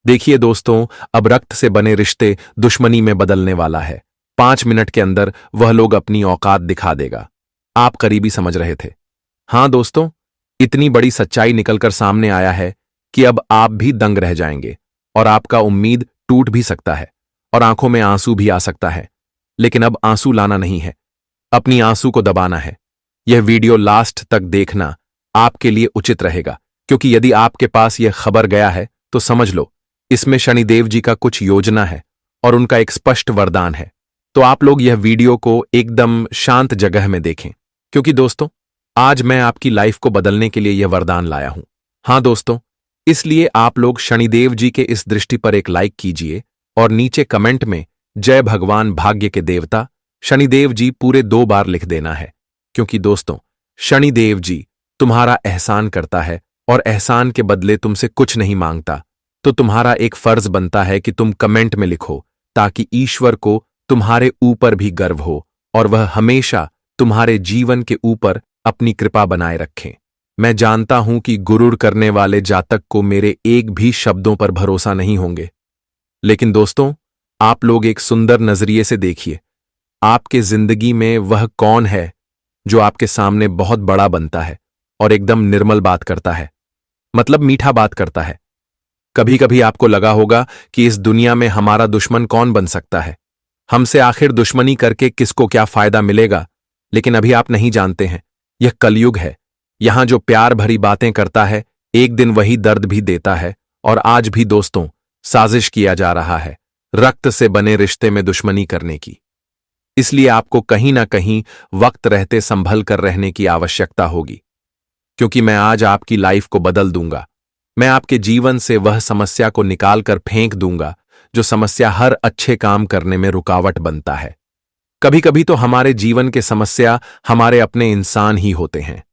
देखिए दोस्तों, अब रक्त से बने रिश्ते दुश्मनी में बदलने वाला है। 5 मिनट के अंदर वह लोग अपनी औकात दिखा देगा। आप करीबी समझ रहे थे। हाँ दोस्तों, इतनी बड़ी सच्चाई निकलकर सामने आया है कि अब आप भी दंग रह जाएंगे और आपका उम्मीद टूट भी सकता है और आंखों में आंसू भी आ सकता है। लेकिन अब आंसू लाना नहीं है, अपनी आंसू को दबाना है। यह वीडियो लास्ट तक देखना आपके लिए उचित रहेगा, क्योंकि यदि आपके पास यह खबर गया है तो समझ लो इसमें शनिदेव जी का कुछ योजना है और उनका एक स्पष्ट वरदान है। तो आप लोग यह वीडियो को एकदम शांत जगह में देखें, क्योंकि दोस्तों आज मैं आपकी लाइफ को बदलने के लिए यह वरदान लाया हूं। हाँ दोस्तों, इसलिए आप लोग शनिदेव जी के इस दृष्टि पर एक लाइक कीजिए और नीचे कमेंट में जय भगवान भाग्य के देवता शनिदेव जी पूरे 2 बार लिख देना है। क्योंकि दोस्तों शनिदेव जी तुम्हारा एहसान करता है और एहसान के बदले तुमसे कुछ नहीं मांगता। तो तुम्हारा एक फर्ज बनता है कि तुम कमेंट में लिखो, ताकि ईश्वर को तुम्हारे ऊपर भी गर्व हो और वह हमेशा तुम्हारे जीवन के ऊपर अपनी कृपा बनाए रखें। मैं जानता हूं कि गुरूर करने वाले जातक को मेरे एक भी शब्दों पर भरोसा नहीं होंगे, लेकिन दोस्तों आप लोग एक सुंदर नजरिए से देखिए, आपके जिंदगी में वह कौन है जो आपके सामने बहुत बड़ा बनता है और एकदम निर्मल बात करता है, मतलब मीठा बात करता है। कभी कभी आपको लगा होगा कि इस दुनिया में हमारा दुश्मन कौन बन सकता है, हमसे आखिर दुश्मनी करके किसको क्या फायदा मिलेगा। लेकिन अभी आप नहीं जानते हैं, यह कलयुग है। यहां जो प्यार भरी बातें करता है एक दिन वही दर्द भी देता है। और आज भी दोस्तों साजिश किया जा रहा है रक्त से बने रिश्ते में दुश्मनी करने की। इसलिए आपको कहीं ना कहीं वक्त रहते संभल कर रहने की आवश्यकता होगी, क्योंकि मैं आज आपकी लाइफ को बदल दूंगा। मैं आपके जीवन से वह समस्या को निकाल कर फेंक दूंगा जो समस्या हर अच्छे काम करने में रुकावट बनता है। कभी कभी तो हमारे जीवन के समस्या हमारे अपने इंसान ही होते हैं।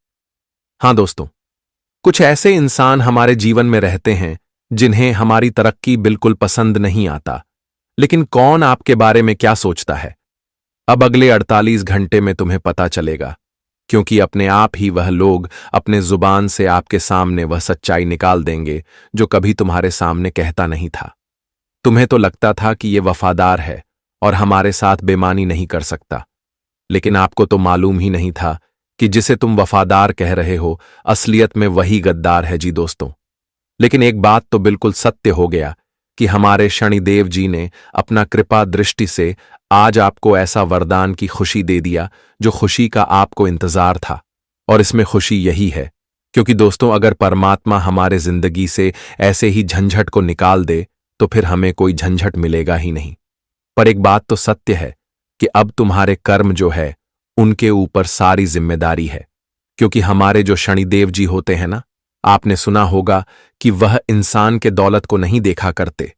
हाँ दोस्तों, कुछ ऐसे इंसान हमारे जीवन में रहते हैं जिन्हें हमारी तरक्की बिल्कुल पसंद नहीं आता। लेकिन कौन आपके बारे में क्या सोचता है, अब अगले 48 घंटे में तुम्हें पता चलेगा, क्योंकि अपने आप ही वह लोग अपने जुबान से आपके सामने वह सच्चाई निकाल देंगे जो कभी तुम्हारे सामने कहता नहीं था। तुम्हें तो लगता था कि यह वफादार है और हमारे साथ बेईमानी नहीं कर सकता, लेकिन आपको तो मालूम ही नहीं था कि जिसे तुम वफादार कह रहे हो असलियत में वही गद्दार है जी दोस्तों। लेकिन एक बात तो बिल्कुल सत्य हो गया कि हमारे शनिदेव जी ने अपना कृपा दृष्टि से आज आपको ऐसा वरदान की खुशी दे दिया जो खुशी का आपको इंतजार था। और इसमें खुशी यही है क्योंकि दोस्तों अगर परमात्मा हमारे जिंदगी से ऐसे ही झंझट को निकाल दे तो फिर हमें कोई झंझट मिलेगा ही नहीं। पर एक बात तो सत्य है कि अब तुम्हारे कर्म जो है उनके ऊपर सारी जिम्मेदारी है, क्योंकि हमारे जो शनिदेव जी होते हैं ना, आपने सुना होगा कि वह इंसान के दौलत को नहीं देखा करते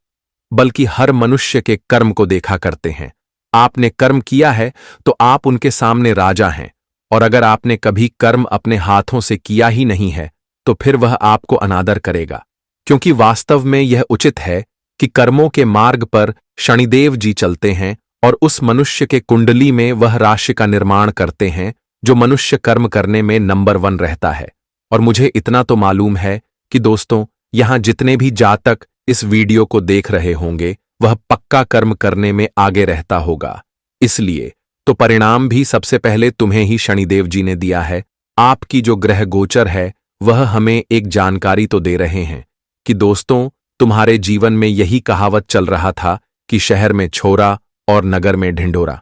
बल्कि हर मनुष्य के कर्म को देखा करते हैं। आपने कर्म किया है तो आप उनके सामने राजा हैं, और अगर आपने कभी कर्म अपने हाथों से किया ही नहीं है तो फिर वह आपको अनादर करेगा, क्योंकि वास्तव में यह उचित है कि कर्मों के मार्ग पर शनिदेव जी चलते हैं और उस मनुष्य के कुंडली में वह राशि का निर्माण करते हैं जो मनुष्य कर्म करने में नंबर 1 रहता है। और मुझे इतना तो मालूम है कि दोस्तों यहां जितने भी जातक इस वीडियो को देख रहे होंगे वह पक्का कर्म करने में आगे रहता होगा। इसलिए तो परिणाम भी सबसे पहले तुम्हें ही शनिदेव जी ने दिया है। आपकी जो ग्रह गोचर है वह हमें एक जानकारी तो दे रहे हैं कि दोस्तों तुम्हारे जीवन में यही कहावत चल रहा था कि शहर में छोरा और नगर में ढिंढोरा।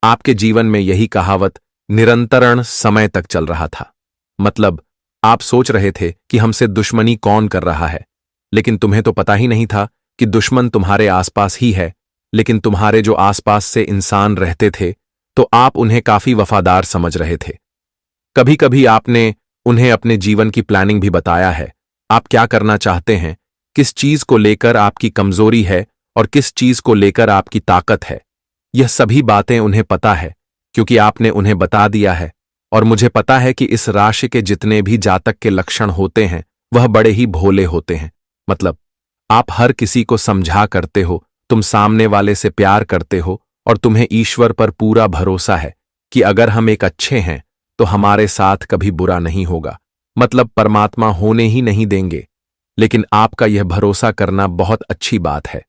आपके जीवन में यही कहावत निरंतरण समय तक चल रहा था। मतलब आप सोच रहे थे कि हमसे दुश्मनी कौन कर रहा है, लेकिन तुम्हें तो पता ही नहीं था कि दुश्मन तुम्हारे आसपास ही है। लेकिन तुम्हारे जो आसपास से इंसान रहते थे तो आप उन्हें काफी वफादार समझ रहे थे। कभी कभी आपने उन्हें अपने जीवन की प्लानिंग भी बताया है। आप क्या करना चाहते हैं, किस चीज को लेकर आपकी कमजोरी है और किस चीज को लेकर आपकी ताकत है, यह सभी बातें उन्हें पता है, क्योंकि आपने उन्हें बता दिया है। और मुझे पता है कि इस राशि के जितने भी जातक के लक्षण होते हैं वह बड़े ही भोले होते हैं। मतलब आप हर किसी को समझा करते हो, तुम सामने वाले से प्यार करते हो और तुम्हें ईश्वर पर पूरा भरोसा है कि अगर हम एक अच्छे हैं तो हमारे साथ कभी बुरा नहीं होगा। मतलब परमात्मा होने ही नहीं देंगे। लेकिन आपका यह भरोसा करना बहुत अच्छी बात है।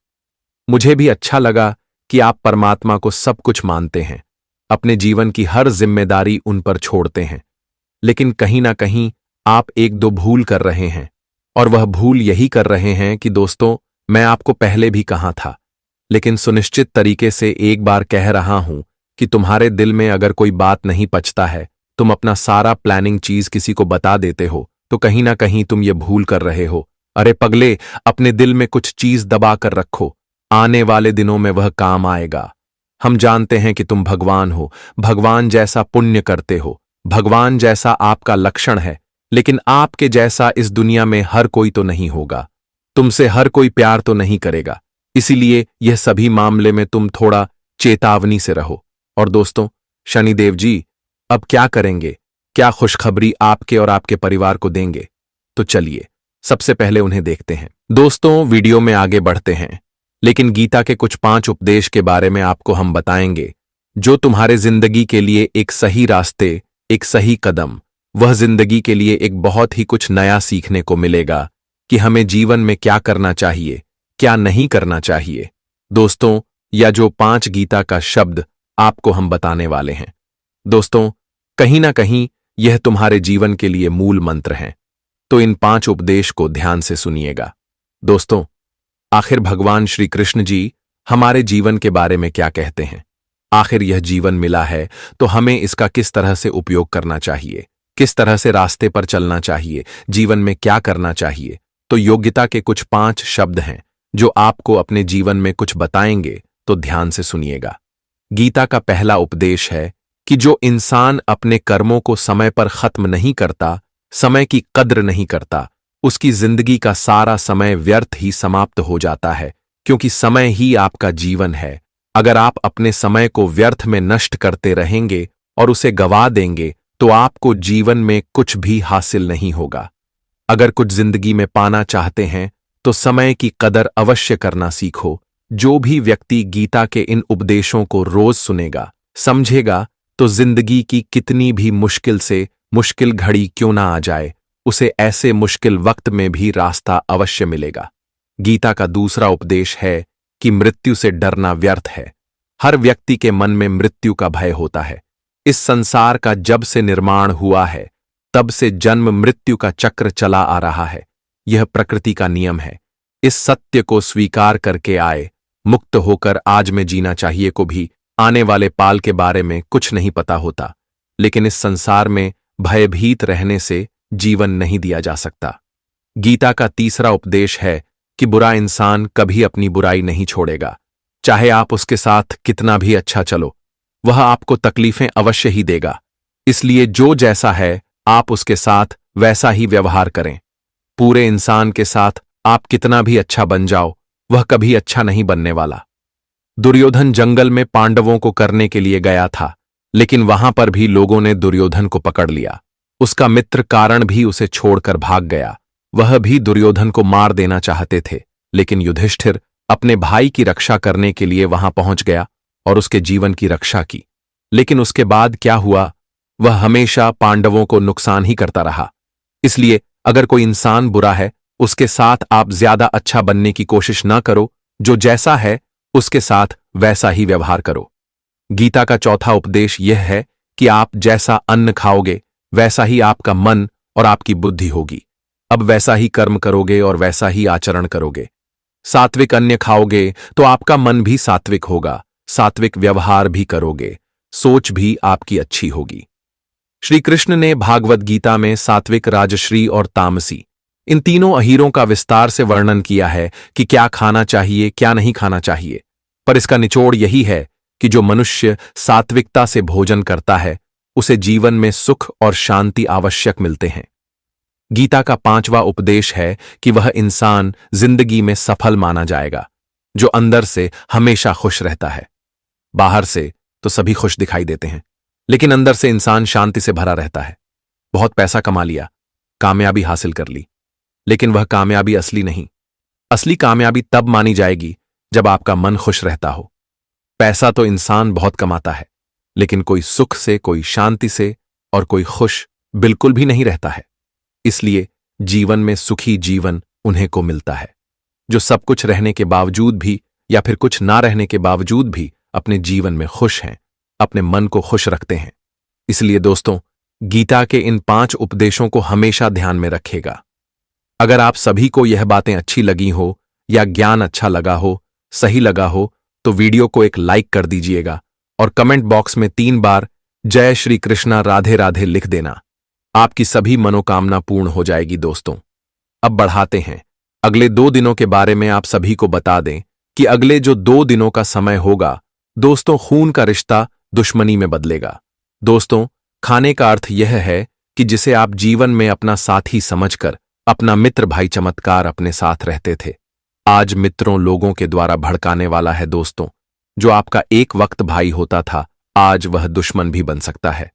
मुझे भी अच्छा लगा कि आप परमात्मा को सब कुछ मानते हैं, अपने जीवन की हर जिम्मेदारी उन पर छोड़ते हैं। लेकिन कहीं ना कहीं आप एक दो भूल कर रहे हैं, और वह भूल यही कर रहे हैं कि दोस्तों, मैं आपको पहले भी कहा था, लेकिन सुनिश्चित तरीके से एक बार कह रहा हूं कि तुम्हारे दिल में अगर कोई बात नहीं पचता है, तुम अपना सारा प्लानिंग चीज किसी को बता देते हो, तो कहीं ना कहीं तुम ये भूल कर रहे हो। अरे पगले, अपने दिल में कुछ चीज दबा कर रखो, आने वाले दिनों में वह काम आएगा। हम जानते हैं कि तुम भगवान हो, भगवान जैसा पुण्य करते हो, भगवान जैसा आपका लक्षण है, लेकिन आपके जैसा इस दुनिया में हर कोई तो नहीं होगा। तुमसे हर कोई प्यार तो नहीं करेगा, इसीलिए यह सभी मामले में तुम थोड़ा चेतावनी से रहो। और दोस्तों, शनिदेव जी अब क्या करेंगे, क्या खुशखबरी आपके और आपके परिवार को देंगे? तो चलिए सबसे पहले उन्हें देखते हैं। दोस्तों, वीडियो में आगे बढ़ते हैं, लेकिन गीता के कुछ 5 उपदेश के बारे में आपको हम बताएंगे, जो तुम्हारे जिंदगी के लिए एक सही रास्ते, एक सही कदम, वह जिंदगी के लिए एक बहुत ही कुछ नया सीखने को मिलेगा कि हमें जीवन में क्या करना चाहिए, क्या नहीं करना चाहिए। दोस्तों, या जो 5 गीता का शब्द आपको हम बताने वाले हैं, दोस्तों, कहीं ना कहीं यह तुम्हारे जीवन के लिए मूल मंत्र हैं। तो इन 5 उपदेश को ध्यान से सुनिएगा। दोस्तों, आखिर भगवान श्री कृष्ण जी हमारे जीवन के बारे में क्या कहते हैं? आखिर यह जीवन मिला है तो हमें इसका किस तरह से उपयोग करना चाहिए, किस तरह से रास्ते पर चलना चाहिए, जीवन में क्या करना चाहिए? तो योग्यता के कुछ 5 शब्द हैं जो आपको अपने जीवन में कुछ बताएंगे, तो ध्यान से सुनिएगा। गीता का पहला उपदेश है कि जो इंसान अपने कर्मों को समय पर खत्म नहीं करता, समय की कद्र नहीं करता, उसकी जिंदगी का सारा समय व्यर्थ ही समाप्त हो जाता है, क्योंकि समय ही आपका जीवन है। अगर आप अपने समय को व्यर्थ में नष्ट करते रहेंगे और उसे गवा देंगे, तो आपको जीवन में कुछ भी हासिल नहीं होगा। अगर कुछ जिंदगी में पाना चाहते हैं, तो समय की कदर अवश्य करना सीखो। जो भी व्यक्ति गीता के इन उपदेशों को रोज सुनेगा, समझेगा, तो जिंदगी की कितनी भी मुश्किल से मुश्किल घड़ी क्यों ना आ जाए, उसे ऐसे मुश्किल वक्त में भी रास्ता अवश्य मिलेगा। गीता का दूसरा उपदेश है कि मृत्यु से डरना व्यर्थ है। हर व्यक्ति के मन में मृत्यु का भय होता है। इस संसार का जब से निर्माण हुआ है, तब से जन्म मृत्यु का चक्र चला आ रहा है। यह प्रकृति का नियम है। इस सत्य को स्वीकार करके आए, मुक्त होकर आज में जीना चाहिए। को भी आने वाले पाल के बारे में कुछ नहीं पता होता, लेकिन इस संसार में भयभीत रहने से जीवन नहीं दिया जा सकता। गीता का तीसरा उपदेश है कि बुरा इंसान कभी अपनी बुराई नहीं छोड़ेगा। चाहे आप उसके साथ कितना भी अच्छा चलो, वह आपको तकलीफें अवश्य ही देगा। इसलिए जो जैसा है, आप उसके साथ वैसा ही व्यवहार करें। पूरे इंसान के साथ आप कितना भी अच्छा बन जाओ, वह कभी अच्छा नहीं बनने वाला। दुर्योधन जंगल में पांडवों को करने के लिए गया था, लेकिन वहां पर भी लोगों ने दुर्योधन को पकड़ लिया। उसका मित्र कारण भी उसे छोड़कर भाग गया। वह भी दुर्योधन को मार देना चाहते थे, लेकिन युधिष्ठिर अपने भाई की रक्षा करने के लिए वहां पहुंच गया और उसके जीवन की रक्षा की। लेकिन उसके बाद क्या हुआ? वह हमेशा पांडवों को नुकसान ही करता रहा। इसलिए अगर कोई इंसान बुरा है, उसके साथ आप ज्यादा अच्छा बनने की कोशिश न करो। जो जैसा है, उसके साथ वैसा ही व्यवहार करो। गीता का चौथा उपदेश यह है कि आप जैसा अन्न खाओगे, वैसा ही आपका मन और आपकी बुद्धि होगी। अब वैसा ही कर्म करोगे और वैसा ही आचरण करोगे। सात्विक अन्न खाओगे तो आपका मन भी सात्विक होगा, सात्विक व्यवहार भी करोगे, सोच भी आपकी अच्छी होगी। श्री कृष्ण ने भागवत गीता में सात्विक, राजश्री और तामसी, इन तीनों अहीरों का विस्तार से वर्णन किया है कि क्या खाना चाहिए, क्या नहीं खाना चाहिए। पर इसका निचोड़ यही है कि जो मनुष्य सात्विकता से भोजन करता है, उसे जीवन में सुख और शांति आवश्यक मिलते हैं। गीता का 5वां उपदेश है कि वह इंसान जिंदगी में सफल माना जाएगा जो अंदर से हमेशा खुश रहता है। बाहर से तो सभी खुश दिखाई देते हैं, लेकिन अंदर से इंसान शांति से भरा रहता है। बहुत पैसा कमा लिया, कामयाबी हासिल कर ली, लेकिन वह कामयाबी असली नहीं। असली कामयाबी तब मानी जाएगी जब आपका मन खुश रहता हो। पैसा तो इंसान बहुत कमाता है, लेकिन कोई सुख से, कोई शांति से और कोई खुश बिल्कुल भी नहीं रहता है। इसलिए जीवन में सुखी जीवन उन्हें को मिलता है, जो सब कुछ रहने के बावजूद भी या फिर कुछ ना रहने के बावजूद भी अपने जीवन में खुश हैं, अपने मन को खुश रखते हैं। इसलिए दोस्तों, गीता के इन 5 उपदेशों को हमेशा ध्यान में रखेगा। अगर आप सभी को यह बातें अच्छी लगी हो या ज्ञान अच्छा लगा हो, सही लगा हो, तो वीडियो को एक लाइक कर दीजिएगा और कमेंट बॉक्स में 3 बार जय श्री कृष्णा राधे राधे लिख देना। आपकी सभी मनोकामना पूर्ण हो जाएगी दोस्तों। अब बढ़ाते हैं। अगले 2 दिनों के बारे में आप सभी को बता दें कि अगले जो 2 दिनों का समय होगा दोस्तों, खून का रिश्ता दुश्मनी में बदलेगा। दोस्तों, खाने का अर्थ यह है कि जिसे आप जीवन में अपना साथी समझकर, अपना मित्र भाई चमत्कार अपने साथ रहते थे, आज मित्रों लोगों के द्वारा भड़काने वाला है दोस्तों। जो आपका एक वक्त भाई होता था, आज वह दुश्मन भी बन सकता है।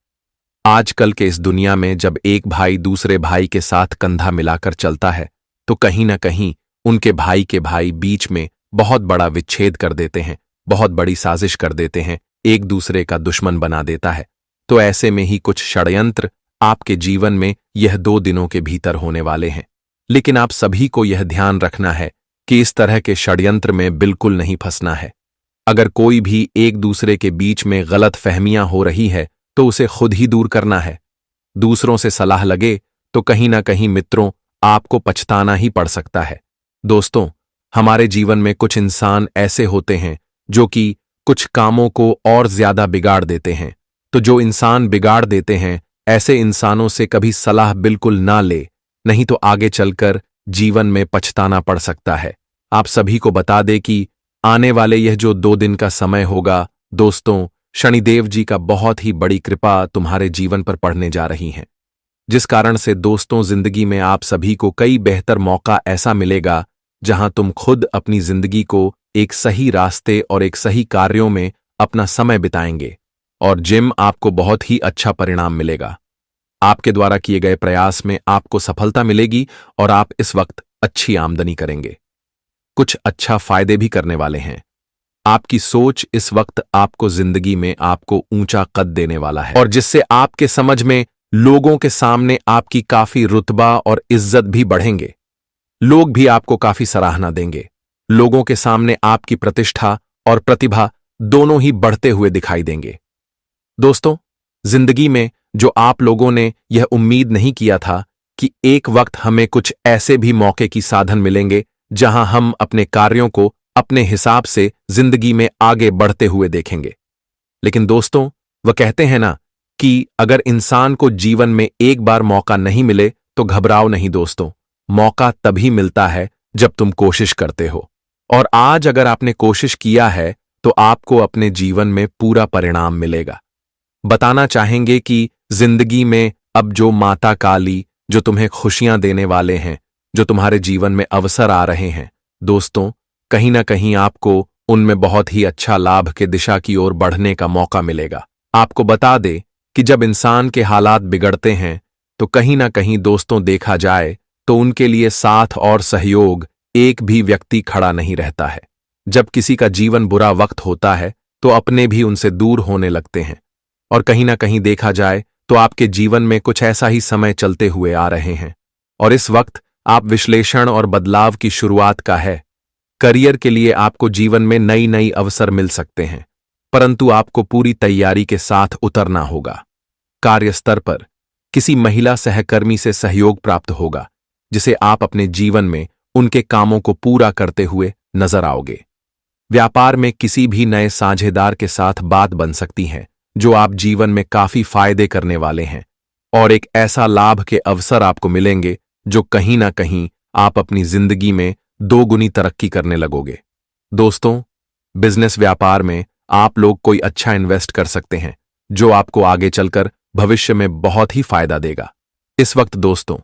आजकल के इस दुनिया में जब एक भाई दूसरे भाई के साथ कंधा मिलाकर चलता है, तो कहीं ना कहीं उनके भाई के भाई बीच में बहुत बड़ा विच्छेद कर देते हैं, बहुत बड़ी साजिश कर देते हैं, एक दूसरे का दुश्मन बना देता है। तो ऐसे में ही कुछ षड्यंत्र आपके जीवन में यह 2 दिनों के भीतर होने वाले हैं। लेकिन आप सभी को यह ध्यान रखना है कि इस तरह के षड्यंत्र में बिल्कुल नहीं फंसना है। अगर कोई भी एक दूसरे के बीच में गलत फहमियां हो रही है तो उसे खुद ही दूर करना है। दूसरों से सलाह लगे तो कहीं ना कहीं मित्रों आपको पछताना ही पड़ सकता है। दोस्तों, हमारे जीवन में कुछ इंसान ऐसे होते हैं जो कि कुछ कामों को और ज्यादा बिगाड़ देते हैं। तो जो इंसान बिगाड़ देते हैं, ऐसे इंसानों से कभी सलाह बिल्कुल ना ले, नहीं तो आगे चलकर जीवन में पछताना पड़ सकता है। आप सभी को बता दे कि आने वाले यह जो 2 दिन का समय होगा दोस्तों, शनिदेव जी का बहुत ही बड़ी कृपा तुम्हारे जीवन पर पड़ने जा रही है, जिस कारण से दोस्तों जिंदगी में आप सभी को कई बेहतर मौका ऐसा मिलेगा जहां तुम खुद अपनी जिंदगी को एक सही रास्ते और एक सही कार्यों में अपना समय बिताएंगे और जिम आपको बहुत ही अच्छा परिणाम मिलेगा। आपके द्वारा किए गए प्रयास में आपको सफलता मिलेगी और आप इस वक्त अच्छी आमदनी करेंगे, कुछ अच्छा फायदे भी करने वाले हैं। आपकी सोच इस वक्त आपको जिंदगी में आपको ऊंचा कद देने वाला है और जिससे आपके समझ में लोगों के सामने आपकी काफी रुतबा और इज्जत भी बढ़ेंगे। लोग भी आपको काफी सराहना देंगे। लोगों के सामने आपकी प्रतिष्ठा और प्रतिभा दोनों ही बढ़ते हुए दिखाई देंगे। दोस्तों, जिंदगी में जो आप लोगों ने यह उम्मीद नहीं किया था कि एक वक्त हमें कुछ ऐसे भी मौके की साधन मिलेंगे जहां हम अपने कार्यों को अपने हिसाब से जिंदगी में आगे बढ़ते हुए देखेंगे। लेकिन दोस्तों, वह कहते हैं ना कि अगर इंसान को जीवन में एक बार मौका नहीं मिले तो घबराओ नहीं दोस्तों, मौका तभी मिलता है जब तुम कोशिश करते हो। और आज अगर आपने कोशिश किया है तो आपको अपने जीवन में पूरा परिणाम मिलेगा। बताना चाहेंगे कि जिंदगी में अब जो माता काली जो तुम्हें खुशियां देने वाले हैं, जो तुम्हारे जीवन में अवसर आ रहे हैं दोस्तों, कहीं ना कहीं आपको उनमें बहुत ही अच्छा लाभ के दिशा की ओर बढ़ने का मौका मिलेगा। आपको बता दे कि जब इंसान के हालात बिगड़ते हैं तो कहीं ना कहीं दोस्तों देखा जाए तो उनके लिए साथ और सहयोग एक भी व्यक्ति खड़ा नहीं रहता है। जब किसी का जीवन बुरा वक्त होता है तो अपने भी उनसे दूर होने लगते हैं और कहीं ना कहीं देखा जाए तो आपके जीवन में कुछ ऐसा ही समय चलते हुए आ रहे हैं और इस वक्त आप विश्लेषण और बदलाव की शुरुआत का है। करियर के लिए आपको जीवन में नई नई अवसर मिल सकते हैं, परंतु आपको पूरी तैयारी के साथ उतरना होगा। कार्यस्तर पर किसी महिला सहकर्मी से सहयोग प्राप्त होगा, जिसे आप अपने जीवन में उनके कामों को पूरा करते हुए नजर आओगे। व्यापार में किसी भी नए साझेदार के साथ बात बन सकती है जो आप जीवन में काफी फायदे करने वाले हैं और एक ऐसा लाभ के अवसर आपको मिलेंगे जो कहीं ना कहीं आप अपनी जिंदगी में 2 गुनी तरक्की करने लगोगे। दोस्तों, बिजनेस व्यापार में आप लोग कोई अच्छा इन्वेस्ट कर सकते हैं जो आपको आगे चलकर भविष्य में बहुत ही फायदा देगा। इस वक्त दोस्तों,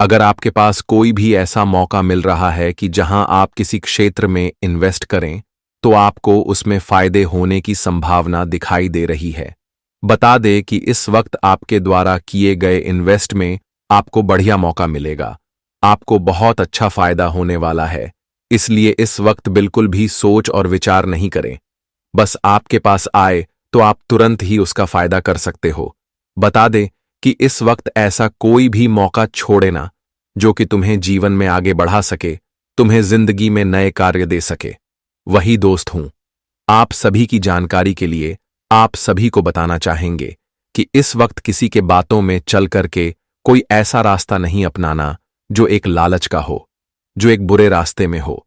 अगर आपके पास कोई भी ऐसा मौका मिल रहा है कि जहां आप किसी क्षेत्र में इन्वेस्ट करें तो आपको उसमें फायदे होने की संभावना दिखाई दे रही है। बता दे कि इस वक्त आपके द्वारा किए गए इन्वेस्ट में आपको बढ़िया मौका मिलेगा, आपको बहुत अच्छा फायदा होने वाला है। इसलिए इस वक्त बिल्कुल भी सोच और विचार नहीं करें, बस आपके पास आए तो आप तुरंत ही उसका फायदा कर सकते हो। बता दें कि इस वक्त ऐसा कोई भी मौका छोड़े ना, जो कि तुम्हें जीवन में आगे बढ़ा सके, तुम्हें जिंदगी में नए कार्य दे सके। वही दोस्त हूं। आप सभी की जानकारी के लिए आप सभी को बताना चाहेंगे कि इस वक्त किसी के बातों में चल करके कोई ऐसा रास्ता नहीं अपनाना जो एक लालच का हो, जो एक बुरे रास्ते में हो।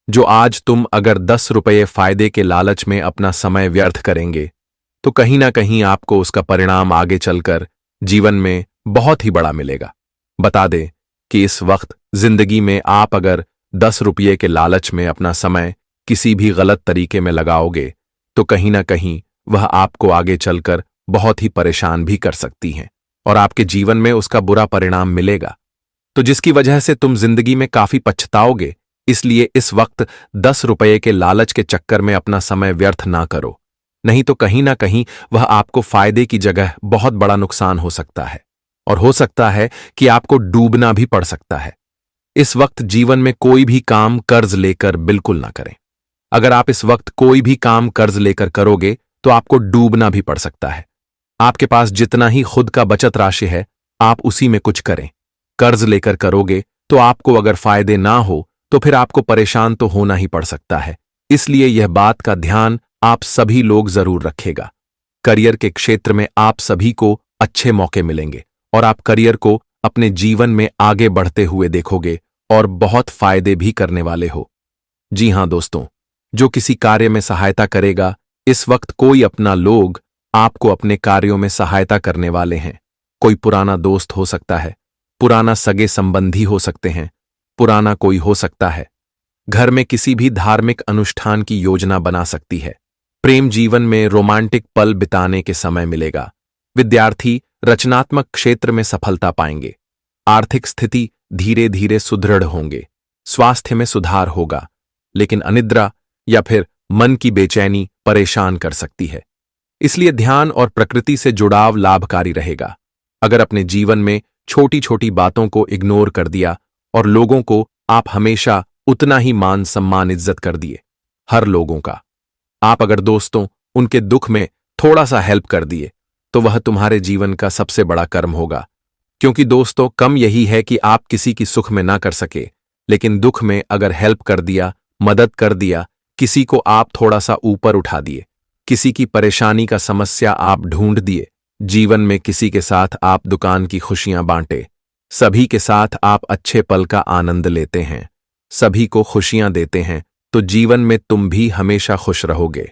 जो आज तुम अगर 10 रुपये फायदे के लालच में अपना समय व्यर्थ करेंगे तो कहीं ना कहीं आपको उसका परिणाम आगे चलकर जीवन में बहुत ही बड़ा मिलेगा। बता दें कि इस वक्त जिंदगी में आप अगर 10 रुपये के लालच में अपना समय किसी भी गलत तरीके में लगाओगे तो कहीं ना कहीं वह आपको आगे चलकर बहुत ही परेशान भी कर सकती हैं और आपके जीवन में उसका बुरा परिणाम मिलेगा, तो जिसकी वजह से तुम जिंदगी में काफी पछताओगे। इसलिए इस वक्त 10 रुपये के लालच के चक्कर में अपना समय व्यर्थ ना करो, नहीं तो कहीं ना कहीं वह आपको फायदे की जगह बहुत बड़ा नुकसान हो सकता है और हो सकता है कि आपको डूबना भी पड़ सकता है। इस वक्त जीवन में कोई भी काम कर्ज लेकर बिल्कुल ना करें। अगर आप इस वक्त कोई भी काम कर्ज लेकर करोगे तो आपको डूबना भी पड़ सकता है। आपके पास जितना ही खुद का बचत राशि है आप उसी में कुछ करें। कर्ज लेकर करोगे तो आपको अगर फायदे ना हो तो फिर आपको परेशान तो होना ही पड़ सकता है। इसलिए यह बात का ध्यान आप सभी लोग जरूर रखेगा। करियर के क्षेत्र में आप सभी को अच्छे मौके मिलेंगे और आप करियर को अपने जीवन में आगे बढ़ते हुए देखोगे और बहुत फायदे भी करने वाले हो। जी हां दोस्तों, जो किसी कार्य में सहायता करेगा, इस वक्त कोई अपना लोग आपको अपने कार्यों में सहायता करने वाले हैं। कोई पुराना दोस्त हो सकता है, पुराना सगे संबंधी हो सकते हैं, पुराना कोई हो सकता है। घर में किसी भी धार्मिक अनुष्ठान की योजना बना सकती है। प्रेम जीवन में रोमांटिक पल बिताने के समय मिलेगा। विद्यार्थी रचनात्मक क्षेत्र में सफलता पाएंगे। आर्थिक स्थिति धीरे धीरे सुदृढ़ होंगे। स्वास्थ्य में सुधार होगा, लेकिन अनिद्रा या फिर मन की बेचैनी परेशान कर सकती है। इसलिए ध्यान और प्रकृति से जुड़ाव लाभकारी रहेगा। अगर अपने जीवन में छोटी छोटी बातों को इग्नोर कर दिया और लोगों को आप हमेशा उतना ही मान सम्मान इज्जत कर दिए, हर लोगों का, आप अगर दोस्तों उनके दुख में थोड़ा सा हेल्प कर दिए तो वह तुम्हारे जीवन का सबसे बड़ा कर्म होगा। क्योंकि दोस्तों कम यही है कि आप किसी की सुख में ना कर सके, लेकिन दुख में अगर हेल्प कर दिया, मदद कर दिया, किसी को आप थोड़ा सा ऊपर उठा दिए, किसी की परेशानी का समस्या आप ढूंढ दिए, जीवन में किसी के साथ आप दुकान की खुशियां बांटे, सभी के साथ आप अच्छे पल का आनंद लेते हैं, सभी को खुशियां देते हैं, तो जीवन में तुम भी हमेशा खुश रहोगे।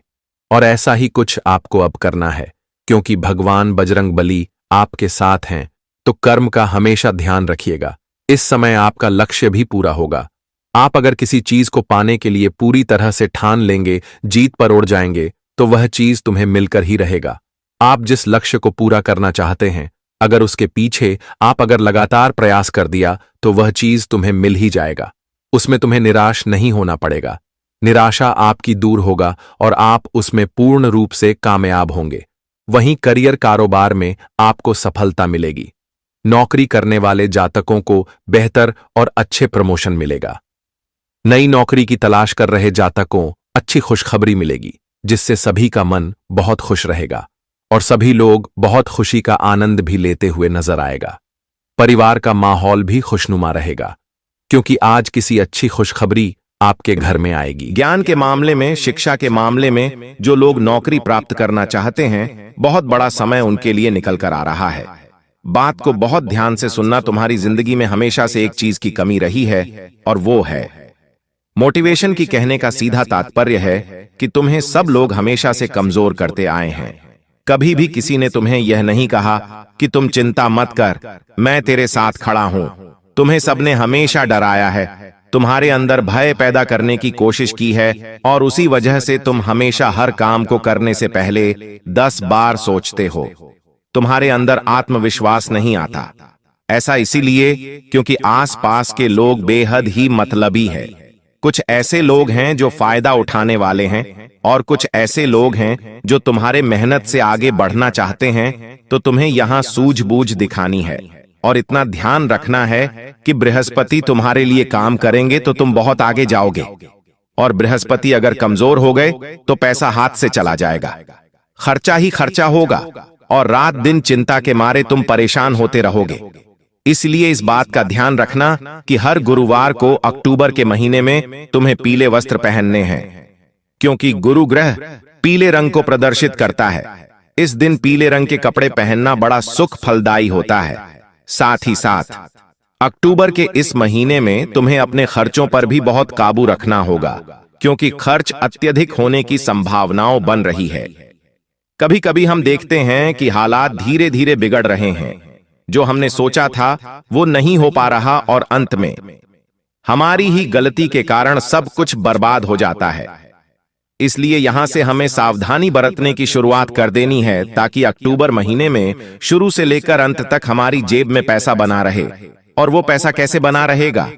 और ऐसा ही कुछ आपको अब करना है, क्योंकि भगवान बजरंग बली आपके साथ हैं। तो कर्म का हमेशा ध्यान रखिएगा। इस समय आपका लक्ष्य भी पूरा होगा। आप अगर किसी चीज को पाने के लिए पूरी तरह से ठान लेंगे, जीत पर उड़ जाएंगे, तो वह चीज तुम्हें मिलकर ही रहेगा। आप जिस लक्ष्य को पूरा करना चाहते हैं, अगर उसके पीछे आप अगर लगातार प्रयास कर दिया तो वह चीज तुम्हें मिल ही जाएगा। उसमें तुम्हें निराश नहीं होना पड़ेगा। निराशा आपकी दूर होगा और आप उसमें पूर्ण रूप से कामयाब होंगे। वहीं करियर कारोबार में आपको सफलता मिलेगी। नौकरी करने वाले जातकों को बेहतर और अच्छे प्रमोशन मिलेगा। नई नौकरी की तलाश कर रहे जातकों अच्छी खुशखबरी मिलेगी, जिससे सभी का मन बहुत खुश रहेगा और सभी लोग बहुत खुशी का आनंद भी लेते हुए नजर आएगा। परिवार का माहौल भी खुशनुमा रहेगा, क्योंकि आज किसी अच्छी खुशखबरी आपके घर में आएगी। ज्ञान के मामले में, शिक्षा के मामले में जो लोग नौकरी प्राप्त करना चाहते हैं, बहुत बड़ा समय उनके लिए निकल कर आ रहा है। बात को बहुत ध्यान से सुनना। तुम्हारी जिंदगी में हमेशा से एक चीज की कमी रही है और वो है मोटिवेशन की। कहने का सीधा तात्पर्य है कि तुम्हें सब लोग हमेशा से कमजोर करते आए हैं। कभी भी किसी ने तुम्हें यह नहीं कहा कि तुम चिंता मत कर, मैं तेरे साथ खड़ा हूं। तुम्हें सबने हमेशा डराया है, तुम्हारे अंदर भय पैदा करने की कोशिश की है और उसी वजह से तुम हमेशा हर काम को करने से पहले 10 बार सोचते हो। तुम्हारे अंदर आत्मविश्वास नहीं आता। ऐसा इसीलिए क्योंकि आसपास के लोग बेहद ही मतलबी है। कुछ ऐसे लोग हैं जो फायदा उठाने वाले हैं और कुछ ऐसे लोग हैं जो तुम्हारे मेहनत से आगे बढ़ना चाहते हैं। तो तुम्हें यहां सूझबूझ दिखानी है और इतना ध्यान रखना है कि बृहस्पति तुम्हारे लिए काम करेंगे तो तुम बहुत आगे जाओगे। और बृहस्पति अगर कमजोर हो गए तो पैसा हाथ से चला जाएगा, खर्चा ही खर्चा होगा और रात दिन चिंता के मारे तुम परेशान होते रहोगे। इसलिए इस बात का ध्यान रखना कि हर गुरुवार को अक्टूबर के महीने में तुम्हें पीले वस्त्र पहनने हैं, क्योंकि गुरु ग्रह पीले रंग को प्रदर्शित करता है। इस दिन पीले रंग के कपड़े पहनना बड़ा सुख फलदायी होता है। साथ ही साथ अक्टूबर के इस महीने में तुम्हें अपने खर्चों पर भी बहुत काबू रखना होगा, क्योंकि खर्च अत्यधिक होने की संभावनाओं बन रही है। कभी कभी हम देखते हैं कि हालात धीरे धीरे बिगड़ रहे हैं, जो हमने सोचा था वो नहीं हो पा रहा और अंत में हमारी ही गलती के कारण सब कुछ बर्बाद हो जाता है। इसलिए यहां से हमें सावधानी बरतने की शुरुआत कर देनी है, ताकि अक्टूबर महीने में शुरू से लेकर अंत तक हमारी जेब में पैसा बना रहे। और वो पैसा कैसे बना रहेगा?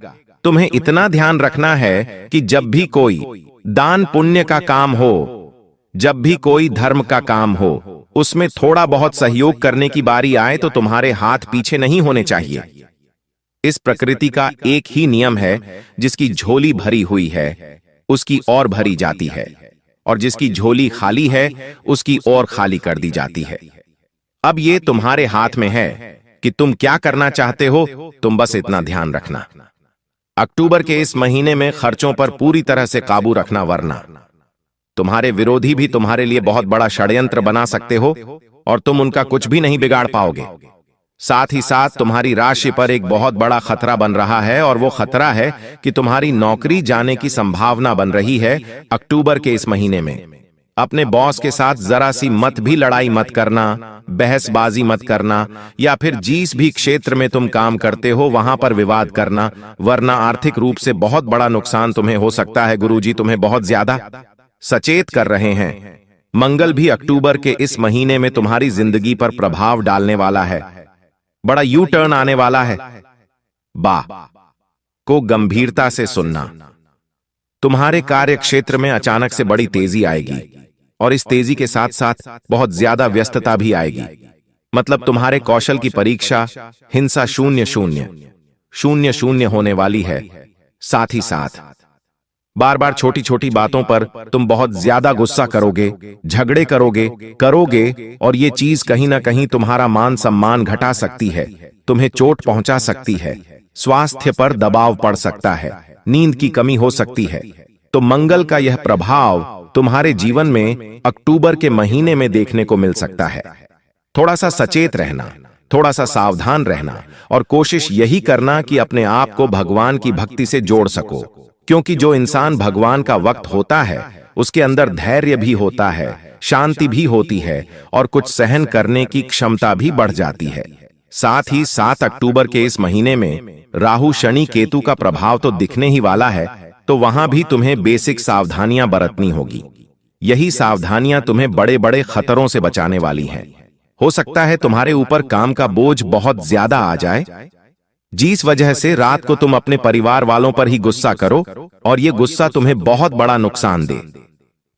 तुम्हें इतना ध्यान रखना है कि जब भी कोई दान पुण्य का काम हो, जब भी कोई धर्म का काम हो, उसमें थोड़ा बहुत सहयोग करने की बारी आए तो तुम्हारे हाथ पीछे नहीं होने चाहिए। इस प्रकृति का एक ही नियम है, जिसकी झोली भरी हुई है उसकी और भरी जाती है, और जिसकी झोली खाली है उसकी और खाली कर दी जाती है। अब ये तुम्हारे हाथ में है कि तुम क्या करना चाहते हो। तुम बस इतना ध्यान रखना, अक्टूबर के इस महीने में खर्चों पर पूरी तरह से काबू रखना, वरना तुम्हारे विरोधी भी तुम्हारे लिए बहुत बड़ा षड्यंत्र बना सकते हो और तुम उनका कुछ भी नहीं बिगाड़ पाओगे। साथ ही साथ तुम्हारी राशि पर एक बहुत बड़ा खतरा बन रहा है, और वो खतरा है कि तुम्हारी नौकरी जाने की संभावना बन रही है। अक्टूबर के इस महीने में अपने बॉस के साथ जरा सी मत भी लड़ाई मत करना, बहसबाजी मत करना, या फिर जिस भी क्षेत्र में तुम काम करते हो वहां पर विवाद करना, वरना आर्थिक रूप से बहुत बड़ा नुकसान तुम्हें हो सकता है। गुरुजी तुम्हें बहुत ज्यादा सचेत कर रहे हैं। मंगल भी अक्टूबर के इस महीने में तुम्हारी जिंदगी पर प्रभाव डालने वाला है, बड़ा यू टर्न आने वाला है। को गंभीरता से सुनना, तुम्हारे कार्य क्षेत्र में अचानक से बड़ी तेजी आएगी, और इस तेजी के साथ साथ बहुत ज्यादा व्यस्तता भी आएगी। मतलब तुम्हारे कौशल की परीक्षा हिंसा 0-0-0-0 होने वाली है। साथ ही साथ बार बार छोटी छोटी बातों पर तुम बहुत ज्यादा गुस्सा करोगे, झगड़े करोगे, और ये चीज कहीं ना कहीं तुम्हारा मान सम्मान घटा सकती है, तुम्हें चोट पहुंचा सकती है, स्वास्थ्य पर दबाव पड़ सकता है, नींद की कमी हो सकती है। तो मंगल का यह प्रभाव तुम्हारे जीवन में अक्टूबर के महीने में देखने को मिल सकता है। थोड़ा सा सचेत रहना, थोड़ा सा सावधान रहना, और कोशिश यही करना कि अपने आप को भगवान की भक्ति से जोड़ सको, क्योंकि जो इंसान भगवान का वक्त होता है उसके अंदर धैर्य भी होता है, शांति भी होती है, और कुछ सहन करने की क्षमता भी बढ़ जाती है। साथ ही 7 अक्टूबर के इस महीने में राहु शनि केतु का प्रभाव तो दिखने ही वाला है, तो वहां भी तुम्हें बेसिक सावधानियां बरतनी होगी। यही सावधानियां तुम्हें बड़े बड़े खतरों से बचाने वाली हैं। हो सकता है तुम्हारे ऊपर काम का बोझ बहुत ज्यादा आ जाए, जिस वजह से रात को तुम अपने परिवार वालों पर ही गुस्सा करो, और ये गुस्सा तुम्हें बहुत बड़ा नुकसान दे।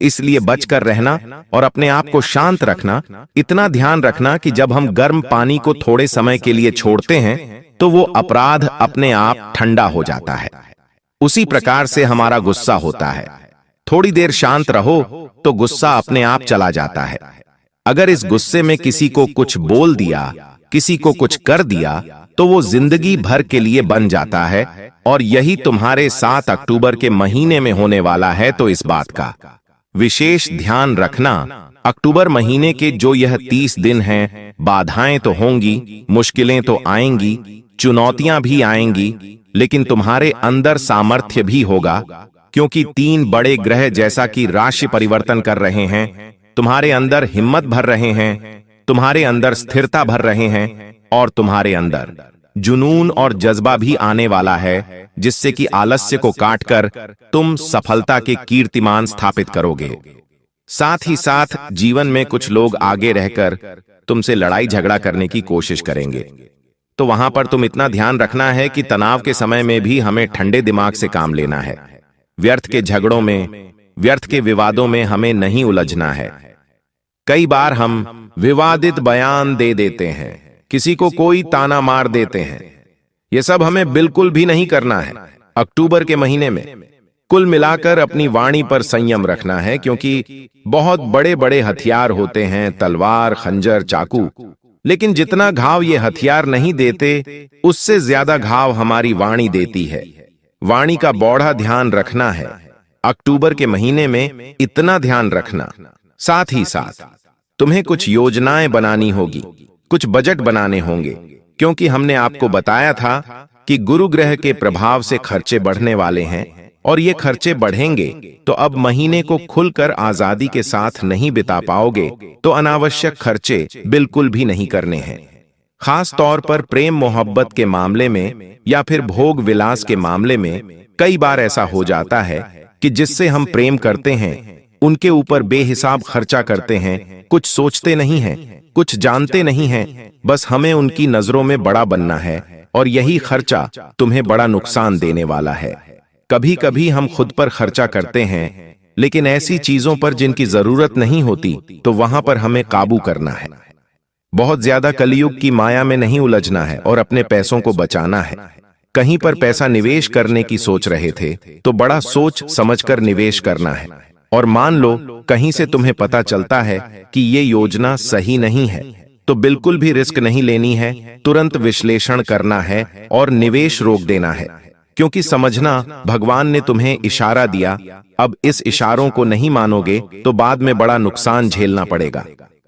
इसलिए बचकर रहना और अपने आप को शांत रखना। इतना ध्यान रखना कि जब हम गर्म पानी को थोड़े समय के लिए छोड़ते हैं तो वो अपराध अपने आप ठंडा हो जाता है। उसी प्रकार से हमारा गुस्सा होता है, थोड़ी देर शांत रहो तो गुस्सा अपने आप चला जाता है। अगर इस गुस्से में किसी को कुछ बोल दिया, किसी को कुछ कर दिया, तो वो जिंदगी भर के लिए बन जाता है, और यही तुम्हारे 7 अक्टूबर के महीने में होने वाला है। तो इस बात का विशेष ध्यान रखना। अक्टूबर महीने के जो यह 30 दिन हैं, बाधाएं तो होंगी, मुश्किलें तो आएंगी, चुनौतियां भी आएंगी, लेकिन तुम्हारे अंदर सामर्थ्य भी होगा, क्योंकि 3 बड़े ग्रह जैसा कि राशि परिवर्तन कर रहे हैं, तुम्हारे अंदर हिम्मत भर रहे हैं, तुम्हारे अंदर स्थिरता भर रहे हैं, और तुम्हारे अंदर जुनून और जज्बा भी आने वाला है, जिससे कि आलस्य को काटकर तुम सफलता के कीर्तिमान स्थापित करोगे। साथ ही साथ जीवन में कुछ लोग आगे रहकर तुमसे लड़ाई झगड़ा करने की कोशिश करेंगे, तो वहां पर तुम इतना ध्यान रखना है कि तनाव के समय में भी हमें ठंडे दिमाग से काम लेना है। व्यर्थ के झगड़ों में, व्यर्थ के विवादों में हमें नहीं उलझना है। कई बार हम विवादित बयान दे देते हैं, किसी को कोई ताना मार देते हैं, ये सब हमें बिल्कुल भी नहीं करना है। अक्टूबर के महीने में कुल मिलाकर अपनी वाणी पर संयम रखना है, क्योंकि बहुत बड़े बड़े हथियार होते हैं, तलवार, खंजर, चाकू, लेकिन जितना घाव ये हथियार नहीं देते, उससे ज्यादा घाव हमारी वाणी देती है। वाणी का बौढ़ा ध्यान रखना है। अक्टूबर के महीने में इतना ध्यान रखना। साथ ही साथ तुम्हें कुछ योजनाएं बनानी होगी, कुछ बजट बनाने होंगे, क्योंकि हमने आपको बताया था कि गुरु ग्रह के प्रभाव से खर्चे बढ़ने वाले हैं, और ये खर्चे बढ़ेंगे तो अब महीने को खुलकर आजादी के साथ नहीं बिता पाओगे, तो अनावश्यक खर्चे बिल्कुल भी नहीं करने हैं। खास तौर पर प्रेम मोहब्बत के मामले में या फिर भोग विलास के मामले में कई बार ऐसा हो जाता है कि जिससे हम प्रेम करते हैं उनके ऊपर बेहिसाब खर्चा करते हैं, कुछ सोचते नहीं हैं, कुछ जानते नहीं हैं, बस हमें उनकी नजरों में बड़ा बनना है, और यही खर्चा तुम्हें बड़ा नुकसान देने वाला है। कभी कभी हम खुद पर खर्चा करते हैं, लेकिन ऐसी चीजों पर जिनकी जरूरत नहीं होती, तो वहां पर हमें काबू करना है। बहुत ज्यादा कलयुग की माया में नहीं उलझना है और अपने पैसों को बचाना है। कहीं पर पैसा निवेश करने की सोच रहे थे तो बड़ा सोच समझकर निवेश करना है, और मान लो कहीं से तुम्हें पता चलता है कि ये योजना सही नहीं है, तो बिल्कुल भी रिस्क नहीं लेनी है, तुरंत विश्लेषण करना है और निवेश रोक देना है। क्योंकि समझना, भगवान ने तुम्हें इशारा दिया, अब इस इशारों को नहीं मानोगे तो बाद में बड़ा नुकसान झेलना पड़ेगा।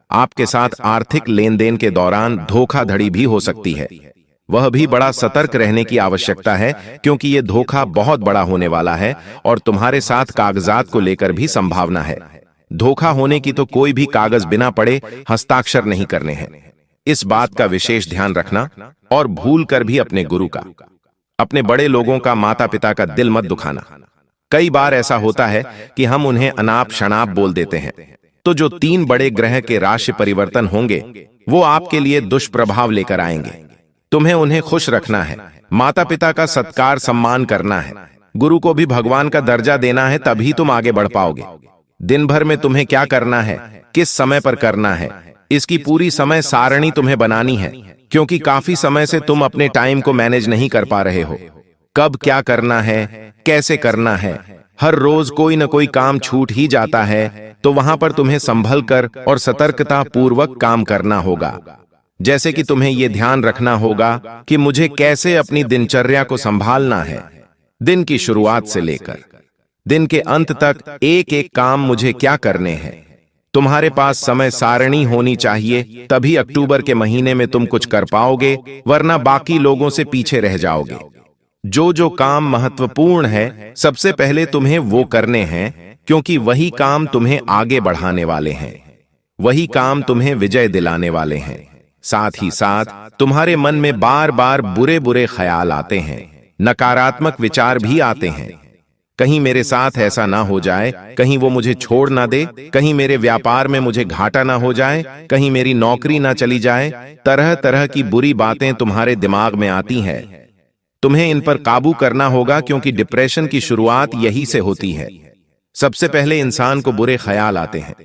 आपके साथ आर्थिक लेन देन के दौरान धोखाधड़ी भी हो सकती है, वह भी बड़ा सतर्क रहने की आवश्यकता है, क्योंकि यह धोखा बहुत बड़ा होने वाला है और तुम्हारे साथ कागजात को लेकर भी संभावना है। धोखा होने की तो कोई भी कागज बिना पढ़े हस्ताक्षर नहीं करने हैं। इस बात का विशेष ध्यान रखना, और भूल कर भी अपने गुरु का, अपने बड़े लोगों का, माता पिता का दिल मत दुखाना। कई बार ऐसा होता है कि हम उन्हें अनाप शनाप बोल देते हैं, तो जो 3 बड़े ग्रह के राशि परिवर्तन होंगे वो आपके लिए दुष्प्रभाव लेकर आएंगे। तुम्हें उन्हें खुश रखना है, माता पिता का सत्कार सम्मान करना है, गुरु को भी भगवान का दर्जा देना है, तभी तुम आगे बढ़ पाओगे। दिन भर में तुम्हें क्या करना है, किस समय पर करना है, इसकी पूरी समय सारणी तुम्हें बनानी है, क्योंकि काफी समय से तुम अपने टाइम को मैनेज नहीं कर पा रहे हो। कब क्या करना है, कैसे करना है, हर रोज कोई न कोई काम छूट ही जाता है, तो वहां पर तुम्हें संभल कर और सतर्कता पूर्वक काम करना होगा। जैसे कि तुम्हें यह ध्यान रखना होगा कि मुझे कैसे अपनी दिनचर्या को संभालना है, दिन की शुरुआत से लेकर दिन के अंत तक एक एक काम मुझे क्या करने हैं। तुम्हारे पास समय सारणी होनी चाहिए, तभी अक्टूबर के महीने में तुम कुछ कर पाओगे, वरना बाकी लोगों से पीछे रह जाओगे। जो काम महत्वपूर्ण है सबसे पहले तुम्हें वो करने हैं, क्योंकि वही काम तुम्हें आगे बढ़ाने वाले हैं, वही काम तुम्हें विजय दिलाने वाले हैं। साथ ही साथ तुम्हारे मन में बार बार बुरे बुरे ख्याल आते हैं, नकारात्मक विचार भी आते हैं। कहीं मेरे साथ ऐसा ना हो जाए, कहीं वो मुझे छोड़ ना दे, कहीं मेरे व्यापार में मुझे घाटा ना हो जाए, कहीं मेरी नौकरी ना चली जाए, तरह तरह की बुरी बातें तुम्हारे दिमाग में आती हैं। तुम्हें इन पर काबू करना होगा, क्योंकि डिप्रेशन की शुरुआत यही से होती है। सबसे पहले इंसान को बुरे ख्याल आते हैं,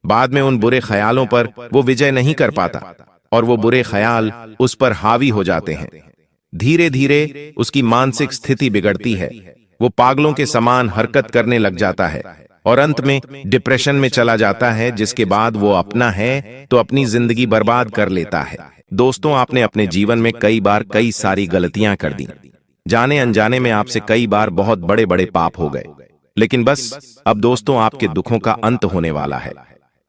बाद में उन बुरे ख्यालों पर वो विजय नहीं कर पाता और वो बुरे ख्याल उस पर हावी हो जाते हैं। धीरे धीरे उसकी मानसिक स्थिति बिगड़ती है, वो पागलों के समान हरकत करने लग जाता है और अंत में डिप्रेशन में चला जाता है, जिसके बाद वो अपना है तो अपनी जिंदगी बर्बाद कर लेता है। दोस्तों, आपने अपने जीवन में कई बार कई सारी गलतियां कर दी, जाने अनजाने में आपसे कई बार बहुत बड़े बड़े पाप हो गए, लेकिन बस अब दोस्तों आपके दुखों का अंत होने वाला है।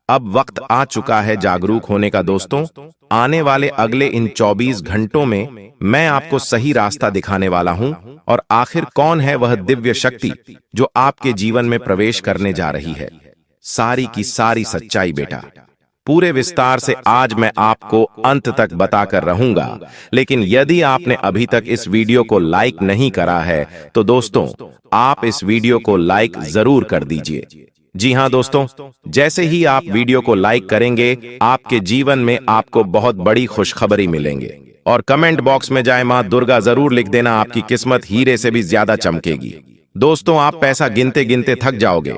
अब वक्त आ चुका है जागरूक होने का। दोस्तों, आने वाले अगले इन 24 घंटों में मैं आपको सही रास्ता दिखाने वाला हूं, और आखिर कौन है वह दिव्य शक्ति जो आपके जीवन में प्रवेश करने जा रही है। सारी की सारी सच्चाई बेटा, पूरे विस्तार से आज मैं आपको अंत तक बताकर रहूंगा। लेकिन यदि आपने अभी तक इस वीडियो को लाइक नहीं करा है तो दोस्तों आप इस वीडियो को लाइक जरूर कर दीजिए। जी हां दोस्तों, जैसे ही आप वीडियो को लाइक करेंगे आपके जीवन में आपको बहुत बड़ी खुशखबरी मिलेंगे। और कमेंट बॉक्स में जाए मां दुर्गा जरूर लिख देना, आपकी किस्मत हीरे से भी ज्यादा चमकेगी। दोस्तों, आप पैसा गिनते गिनते थक जाओगे,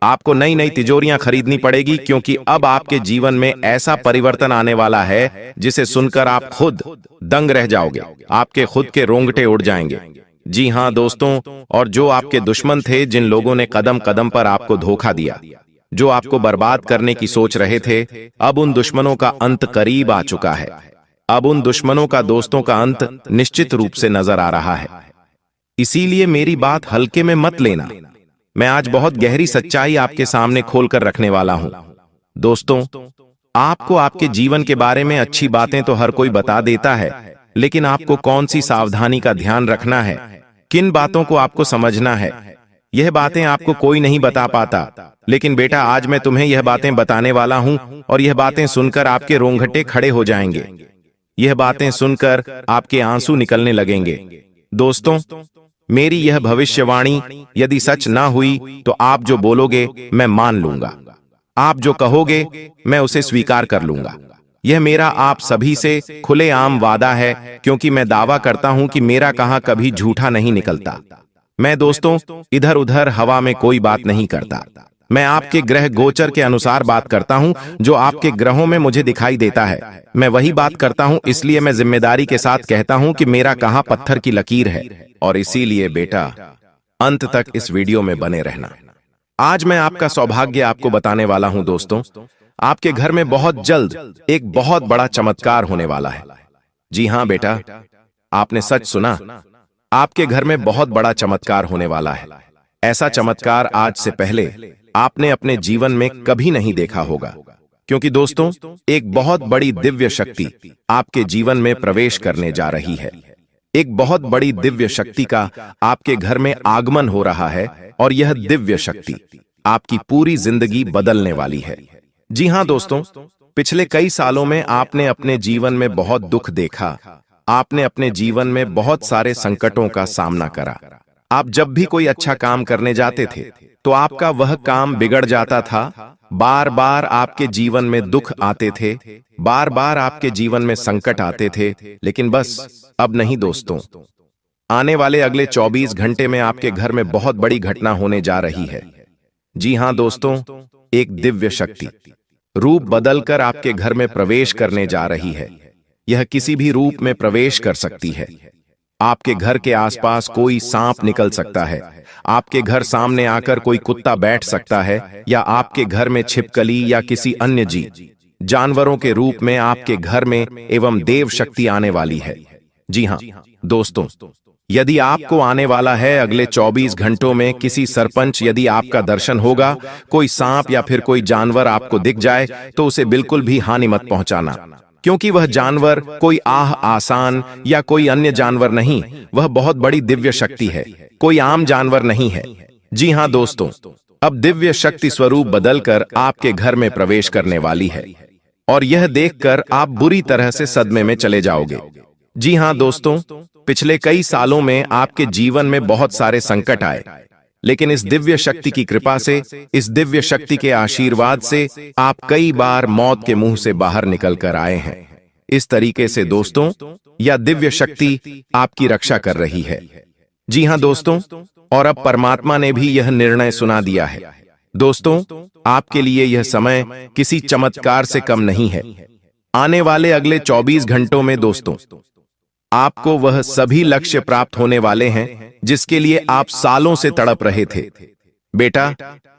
आपको नई नई तिजोरियां खरीदनी पड़ेगी, क्योंकि अब आपके जीवन में ऐसा परिवर्तन आने वाला है जिसे सुनकर आप खुद दंग रह जाओगे, आपके खुद के रोंगटे उड़ जाएंगे। जी हां दोस्तों, और जो आपके दुश्मन थे, जिन लोगों ने कदम कदम पर आपको धोखा दिया, जो आपको बर्बाद करने की सोच रहे थे, अब उन दुश्मनों का अंत करीब आ चुका है। अब उन दुश्मनों का दोस्तों का अंत निश्चित रूप से नजर आ रहा है। इसीलिए मेरी बात हल्के में मत लेना। मैं आज बहुत गहरी सच्चाई आपके सामने खोलकर रखने वाला हूं। दोस्तों, आपको आपके जीवन के बारे में अच्छी बातें तो हर कोई बता देता है, लेकिन आपको कौन सी सावधानी का ध्यान रखना है, किन बातों को आपको समझना है, यह बातें आपको कोई नहीं बता पाता। लेकिन बेटा, आज मैं तुम्हें यह बातें बताने वाला हूं, और यह बातें सुनकर आपके रोंगटे खड़े हो जाएंगे। यह बातें सुनकर आपके आंसू निकलने लगेंगे। दोस्तों, मेरी यह भविष्यवाणी यदि सच ना हुई तो आप जो बोलोगे मैं मान लूंगा, आप जो कहोगे मैं उसे स्वीकार कर लूंगा। यह मेरा आप सभी से खुलेआम वादा है, क्योंकि मैं दावा करता हूं कि मेरा कहा कभी झूठा नहीं निकलता। मैं दोस्तों इधर उधर हवा में कोई बात नहीं करता। मैं आपके ग्रह गोचर के अनुसार बात करता हूं, जो आपके ग्रहों में मुझे दिखाई देता है मैं वही बात करता हूं। इसलिए मैं जिम्मेदारी के साथ कहता हूं कि मेरा कहा पत्थर की लकीर है। और इसीलिए बेटा, अंत तक इस वीडियो में बने रहना। आज मैं आपका सौभाग्य आपको बताने वाला हूं। दोस्तों, आपके घर में बहुत जल्द एक बहुत बड़ा चमत्कार होने वाला है। जी हां बेटा, आपने सच सुना। आपके घर में बहुत बड़ा चमत्कार होने वाला है। ऐसा चमत्कार आज से पहले आपने अपने जीवन में कभी नहीं देखा होगा, क्योंकि दोस्तों एक बहुत बड़ी दिव्य शक्ति आपके जीवन में प्रवेश करने जा रही है। एक बहुत बड़ी दिव्य शक्ति का आपके घर में आगमन हो रहा है, और यह दिव्य शक्ति आपकी पूरी जिंदगी बदलने वाली है। जी हां दोस्तों, पिछले कई सालों में आपने अपने जीवन में बहुत दुख देखा। आपने अपने जीवन में बहुत सारे संकटों का सामना करा। आप जब भी कोई अच्छा काम करने जाते थे तो आपका वह काम बिगड़ जाता था। बार बार आपके जीवन में दुख आते थे, बार बार आपके जीवन में संकट आते थे। लेकिन बस अब नहीं दोस्तों, आने वाले अगले 24 घंटे में आपके घर में बहुत बड़ी घटना होने जा रही है। जी हां दोस्तों, एक दिव्य शक्ति रूप बदलकर आपके घर में प्रवेश करने जा रही है। यह किसी भी रूप में प्रवेश कर सकती है। आपके घर के आसपास कोई सांप निकल सकता है, आपके घर सामने आकर कोई कुत्ता बैठ सकता है, या आपके घर में छिपकली या किसी अन्य जानवरों के रूप में आपके घर में एवं देव शक्ति आने वाली है। जी हां दोस्तों, यदि आपको आने वाला है अगले 24 घंटों में किसी सरपंच यदि आपका दर्शन होगा, कोई सांप या फिर कोई जानवर आपको दिख जाए, तो उसे बिल्कुल भी हानि मत पहुंचाना, क्योंकि वह जानवर कोई आसान या कोई अन्य जानवर नहीं, वह बहुत बड़ी दिव्य शक्ति है, कोई आम जानवर नहीं है। जी हां दोस्तों, अब दिव्य शक्ति स्वरूप बदलकर आपके घर में प्रवेश करने वाली है, और यह देखकर आप बुरी तरह से सदमे में चले जाओगे। जी हां दोस्तों, पिछले कई सालों में आपके जीवन में बहुत सारे संकट आए, लेकिन इस दिव्य शक्ति की कृपा से, इस दिव्य शक्ति के आशीर्वाद से आप कई बार मौत के मुंह से बाहर निकल कर आए हैं। इस तरीके से दोस्तों, यह दिव्य शक्ति आपकी रक्षा कर रही है। जी हां दोस्तों, और अब परमात्मा ने भी यह निर्णय सुना दिया है। दोस्तों, आपके लिए यह समय किसी चमत्कार से कम नहीं है। आने वाले अगले 24 घंटों में दोस्तों, आपको वह सभी लक्ष्य प्राप्त होने वाले हैं जिसके लिए आप सालों से तड़प रहे थे। बेटा,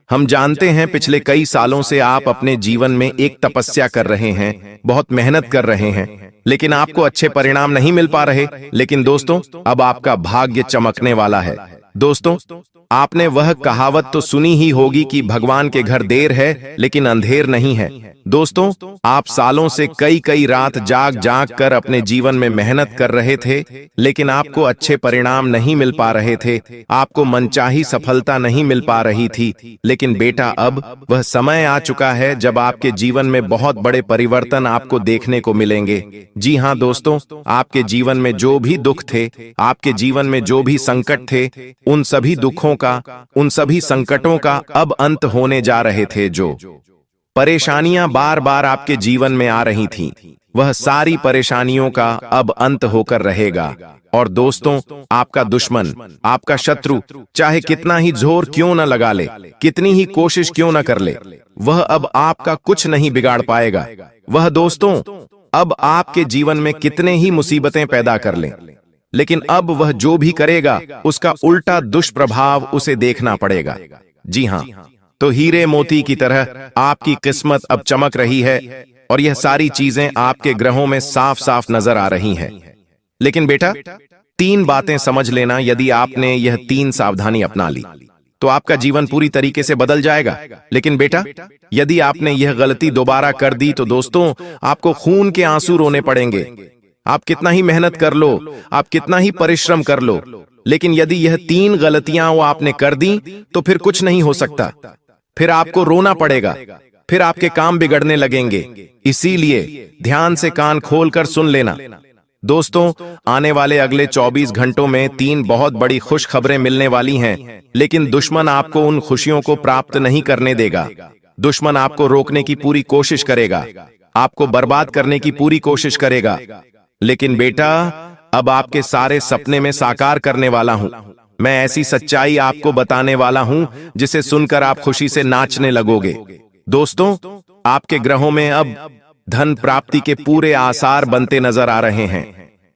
हम जानते हैं पिछले कई सालों से आप अपने जीवन में एक तपस्या कर रहे हैं, बहुत मेहनत कर रहे हैं, लेकिन आपको अच्छे परिणाम नहीं मिल पा रहे। लेकिन दोस्तों, अब आपका भाग्य चमकने वाला है। दोस्तों, आपने वह कहावत तो सुनी ही होगी कि भगवान के घर देर है लेकिन अंधेर नहीं है। दोस्तों, आप सालों से कई रात जाग जाग कर अपने जीवन में मेहनत कर रहे थे, लेकिन आपको अच्छे परिणाम नहीं मिल पा रहे थे, आपको मनचाही सफलता नहीं मिल पा रही थी। लेकिन बेटा, अब वह समय आ चुका है जब आपके जीवन में बहुत बड़े परिवर्तन आपको देखने को मिलेंगे। जी हां दोस्तों, आपके जीवन में जो भी दुख थे, आपके जीवन में जो भी संकट थे, उन सभी दुखों का, उन सभी संकटों का अब अंत होने जा रहे थे। जो परेशानियां बार बार आपके जीवन में आ रही थीं, वह सारी परेशानियों का अब अंत होकर रहेगा। और दोस्तों, आपका दुश्मन, आपका शत्रु चाहे कितना ही जोर क्यों न लगा ले, कितनी ही कोशिश क्यों न कर ले, वह अब आपका कुछ नहीं बिगाड़ पाएगा। वह दोस्तों अब आपके जीवन में कितने ही मुसीबतें पैदा कर ले, लेकिन अब वह जो भी करेगा उसका उल्टा दुष्प्रभाव उसे देखना पड़ेगा। जी हां, तो हीरे मोती की तरह आपकी किस्मत अब चमक रही है और यह सारी चीजें आपके ग्रहों में साफ साफ नजर आ रही हैं। लेकिन बेटा, 3 बातें समझ लेना। यदि आपने यह 3 सावधानी अपना ली तो आपका जीवन पूरी तरीके से बदल जाएगा। लेकिन बेटा, यदि आपने यह गलती दोबारा कर दी तो दोस्तों, आपको खून के आंसू रोने पड़ेंगे। आप कितना ही मेहनत कर लो, आप कितना ही परिश्रम कर लो, लेकिन यदि यह 3 गलतियां वो आपने कर दी तो फिर कुछ नहीं हो सकता। फिर आपको रोना पड़ेगा, फिर आपके काम बिगड़ने लगेंगे। इसीलिए ध्यान से कान खोलकर सुन लेना। दोस्तों, आने वाले अगले 24 घंटों में 3 बहुत बड़ी खुश खबरें मिलने वाली हैं, लेकिन दुश्मन आपको उन खुशियों को प्राप्त नहीं करने देगा। दुश्मन आपको रोकने की पूरी कोशिश करेगा, आपको बर्बाद करने की पूरी कोशिश करेगा। लेकिन बेटा, अब आपके सारे सपने में साकार करने वाला हूं। मैं ऐसी सच्चाई आपको बताने वाला हूं जिसे सुनकर आप खुशी से नाचने लगोगे। दोस्तों, आपके ग्रहों में अब धन प्राप्ति के पूरे आसार बनते नजर आ रहे हैं।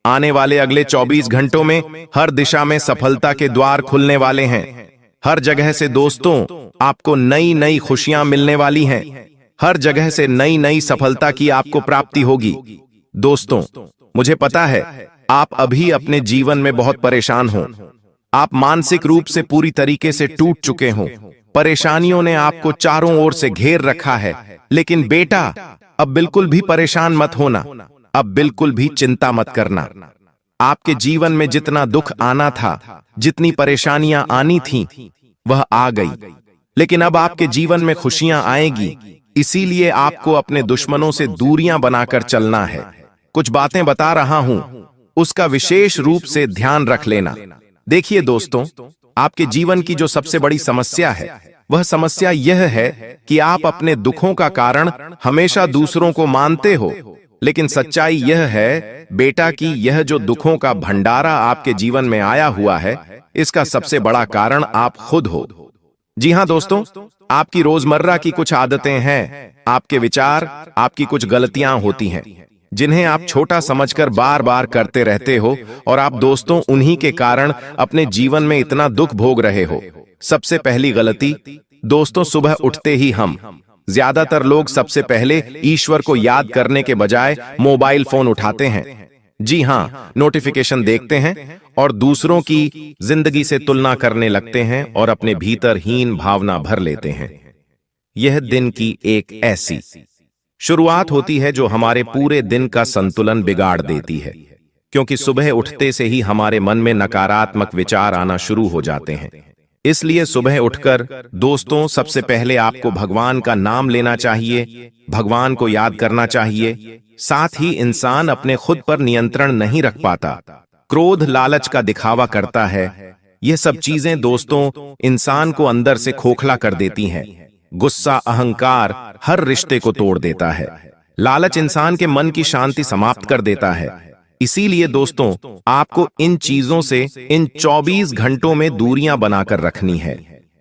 आने वाले अगले 24 घंटों में हर दिशा में सफलता के द्वार खुलने वाले हैं। हर जगह से दोस्तों, आपको नई नई खुशियां मिलने वाली हैं। हर जगह से नई नई सफलता की आपको प्राप्ति होगी। दोस्तों, मुझे पता है आप अभी अपने जीवन में बहुत परेशान हो। आप मानसिक रूप से पूरी तरीके से टूट चुके हो। परेशानियों ने आपको चारों ओर से घेर रखा है। लेकिन बेटा, अब बिल्कुल भी परेशान मत होना, अब बिल्कुल भी चिंता मत करना। आपके जीवन में जितना दुख आना था, जितनी परेशानियां आनी थीं, वह आ गई। लेकिन अब आपके जीवन में खुशियां आएगी। इसीलिए आपको अपने दुश्मनों से दूरियां बनाकर चलना है। कुछ बातें बता रहा हूं, उसका विशेष रूप से ध्यान रख लेना। देखिए दोस्तों, आपके जीवन की जो सबसे बड़ी समस्या है, वह समस्या यह है कि आप अपने दुखों का कारण हमेशा दूसरों को मानते हो। लेकिन सच्चाई यह है बेटा कि यह जो दुखों का भंडारा आपके जीवन में आया हुआ है, इसका सबसे बड़ा कारण आप खुद हो। जी हां दोस्तों, आपकी रोजमर्रा की कुछ आदतें हैं, आपके विचार, आपकी कुछ गलतियां होती हैं जिन्हें आप छोटा समझकर बार बार करते रहते हो, और आप दोस्तों उन्हीं के कारण अपने जीवन में इतना दुख भोग रहे हो। सबसे पहली गलती दोस्तों, सुबह उठते ही हम ज्यादातर लोग सबसे पहले ईश्वर को याद करने के बजाय मोबाइल फोन उठाते हैं। जी हां, नोटिफिकेशन देखते हैं और दूसरों की जिंदगी से तुलना करने लगते हैं और अपने भीतर हीन भावना भर लेते हैं। यह दिन की एक ऐसी शुरुआत होती है जो हमारे पूरे दिन का संतुलन बिगाड़ देती है, क्योंकि सुबह उठते से ही हमारे मन में नकारात्मक विचार आना शुरू हो जाते हैं। इसलिए सुबह उठकर दोस्तों, सबसे पहले आपको भगवान का नाम लेना चाहिए, भगवान को याद करना चाहिए। साथ ही इंसान अपने खुद पर नियंत्रण नहीं रख पाता, क्रोध लालच का दिखावा करता है। यह सब चीजें दोस्तों इंसान को अंदर से खोखला कर देती हैं। गुस्सा, अहंकार हर रिश्ते को तोड़ देता है। लालच इंसान के मन की शांति समाप्त कर देता है। इसीलिए दोस्तों, आपको इन चीजों से इन 24 घंटों में दूरियां बनाकर रखनी है।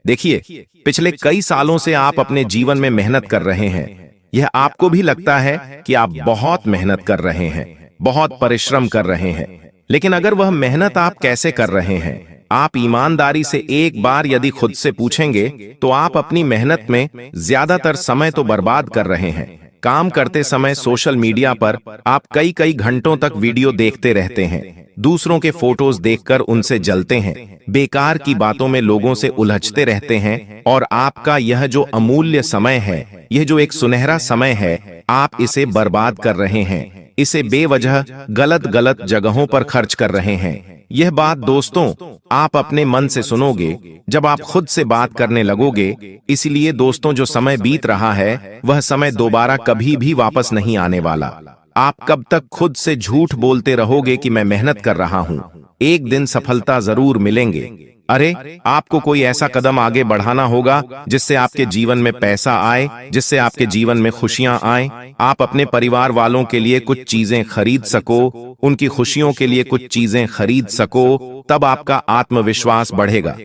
देखिए, पिछले कई सालों से आप अपने जीवन में मेहनत कर रहे हैं। यह आपको भी लगता है कि आप बहुत मेहनत कर रहे हैं, बहुत परिश्रम कर रहे हैं। लेकिन अगर वह मेहनत आप कैसे कर रहे हैं, आप ईमानदारी से एक बार यदि खुद से पूछेंगे तो आप अपनी मेहनत में ज्यादातर समय तो बर्बाद कर रहे हैं। काम करते समय सोशल मीडिया पर आप कई कई घंटों तक वीडियो देखते रहते हैं, दूसरों के फोटोज देखकर उनसे जलते हैं, बेकार की बातों में लोगों से उलझते रहते हैं, और आपका यह जो अमूल्य समय है, यह जो एक सुनहरा समय है, आप इसे बर्बाद कर रहे हैं। इसे बेवजह गलत गलत जगहों पर खर्च कर रहे हैं। यह बात दोस्तों आप अपने मन से सुनोगे जब आप खुद से बात करने लगोगे। इसलिए दोस्तों, जो समय बीत रहा है वह समय दोबारा कभी भी वापस नहीं आने वाला। आप कब तक खुद से झूठ बोलते रहोगे कि मैं मेहनत कर रहा हूं, एक दिन सफलता जरूर मिलेंगे। अरे, आपको कोई ऐसा कदम आगे बढ़ाना होगा जिससे आपके जीवन में पैसा आए, जिससे आपके जीवन में खुशियां आए। आप अपने परिवार वालों के लिए कुछ चीजें खरीद सको, उनकी खुशियों के लिए कुछ चीजें खरीद सको, तब आपका आत्मविश्वास बढ़ेगा।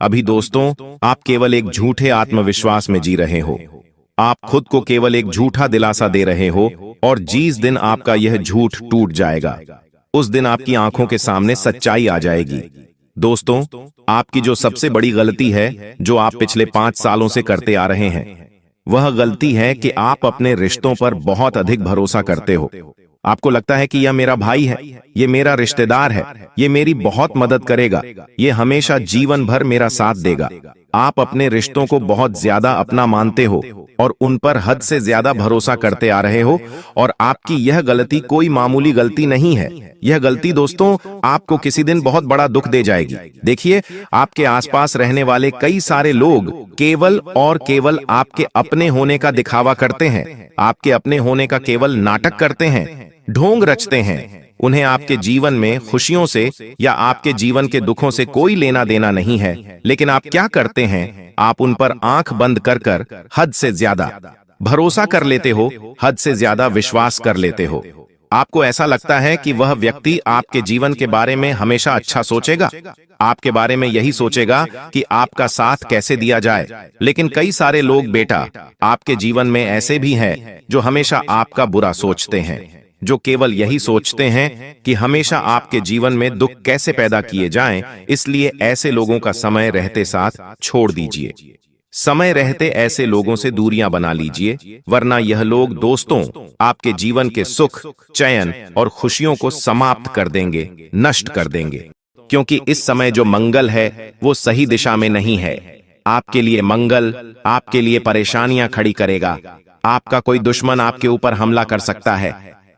अभी दोस्तों, आप केवल एक झूठे आत्मविश्वास में जी रहे हो। आप खुद को केवल एक झूठा दिलासा दे रहे हो, और जिस दिन आपका यह झूठ टूट जाएगा, उस दिन आपकी आंखों के सामने सच्चाई आ जाएगी। दोस्तों, आपकी जो सबसे बड़ी गलती है जो आप पिछले 5 सालों से करते आ रहे हैं, वह गलती है कि आप अपने रिश्तों पर बहुत अधिक भरोसा करते हो। आपको लगता है कि यह मेरा भाई है, ये मेरा रिश्तेदार है, ये मेरी बहुत मदद करेगा, ये हमेशा जीवन भर मेरा साथ देगा। आप अपने रिश्तों को बहुत ज्यादा अपना मानते हो और उन पर हद से ज्यादा भरोसा करते आ रहे हो, और आपकी यह गलती कोई मामूली गलती नहीं है। यह गलती दोस्तों आपको किसी दिन बहुत बड़ा दुख दे जाएगी। देखिए, आपके आसपास रहने वाले कई सारे लोग केवल और केवल आपके अपने होने का दिखावा करते हैं, आपके अपने होने का केवल नाटक करते हैं, ढोंग रचते हैं। उन्हें आपके जीवन में खुशियों से या आपके जीवन के दुखों से कोई लेना देना नहीं है, लेकिन आप क्या करते हैं? आप उन पर आंख बंद कर कर हद से ज्यादा भरोसा कर लेते हो, हद से ज्यादा विश्वास कर लेते हो। आपको ऐसा लगता है कि वह व्यक्ति आपके जीवन के बारे में हमेशा अच्छा सोचेगा, आपके बारे में यही सोचेगा कि आपका साथ कैसे दिया जाए। लेकिन कई सारे लोग बेटा आपके जीवन में ऐसे भी हैं जो हमेशा आपका बुरा सोचते हैं, जो केवल यही सोचते हैं कि हमेशा आपके जीवन में दुख कैसे पैदा किए जाएं। इसलिए ऐसे लोगों का समय रहते साथ छोड़ दीजिए, समय रहते ऐसे लोगों से दूरियां बना लीजिए, वरना यह लोग दोस्तों आपके जीवन के सुख, चैन और खुशियों को समाप्त कर देंगे, नष्ट कर देंगे। क्योंकि इस समय जो मंगल है वो सही दिशा में नहीं है। आपके लिए मंगल आपके लिए परेशानियां खड़ी करेगा। आपका कोई दुश्मन आपके ऊपर हमला कर सकता है।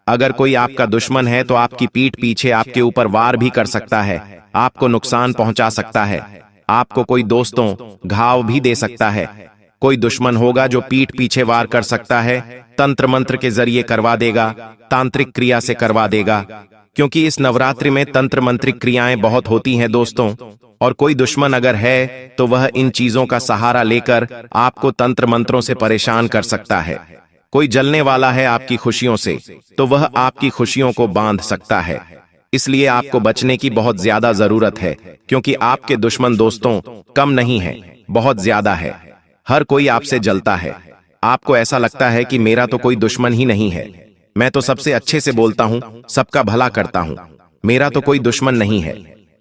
अगर कोई आपका दुश्मन है तो आपकी पीठ पीछे आपके ऊपर वार भी कर सकता है, आपको नुकसान पहुंचा सकता है, आपको कोई दोस्तों घाव भी दे सकता है। कोई दुश्मन होगा जो पीठ पीछे वार कर सकता है, तंत्र मंत्र के जरिए करवा देगा, तांत्रिक क्रिया से करवा देगा, क्योंकि इस नवरात्रि में तंत्र मंत्रिक क्रियाएं बहुत होती हैं दोस्तों। और कोई दुश्मन अगर है तो वह इन चीजों का सहारा लेकर आपको तंत्र मंत्रों से परेशान कर सकता है। कोई जलने वाला है आपकी खुशियों से तो वह आपकी खुशियों को बांध सकता है। इसलिए आपको बचने की बहुत ज्यादा जरूरत है, क्योंकि आपके दुश्मन दोस्तों कम नहीं है, बहुत ज्यादा है। हर कोई आपसे जलता है। आपको ऐसा लगता है कि मेरा तो कोई दुश्मन ही नहीं है, मैं तो सबसे अच्छे से बोलता हूं, सबका भला करता हूं, मेरा तो कोई दुश्मन नहीं है।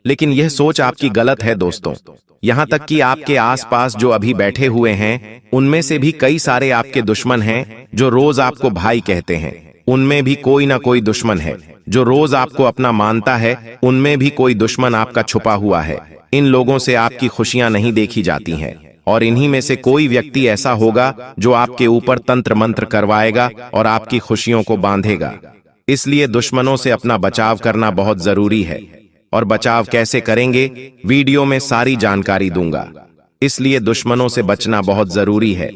लेकिन यह सोच आपकी गलत है दोस्तों। यहां तक कि आपके आसपास जो अभी बैठे हुए हैं उनमें से भी कई सारे आपके दुश्मन हैं जो रोज आपको भाई कहते हैं। उनमें भी कोई ना कोई दुश्मन है जो रोज आपको अपना मानता है, उनमें भी कोई दुश्मन आपका छुपा हुआ है। इन लोगों से आपकी खुशियां नहीं देखी जाती हैं, और इन्हीं में से कोई व्यक्ति ऐसा होगा जो आपके ऊपर तंत्र मंत्र करवाएगा और आपकी खुशियों को बांधेगा। इसलिए दुश्मनों से अपना बचाव करना बहुत जरूरी है, और बचाव कैसे करेंगे वीडियो में सारी जानकारी दूंगा। इसलिए दुश्मनों से बचना बहुत जरूरी है।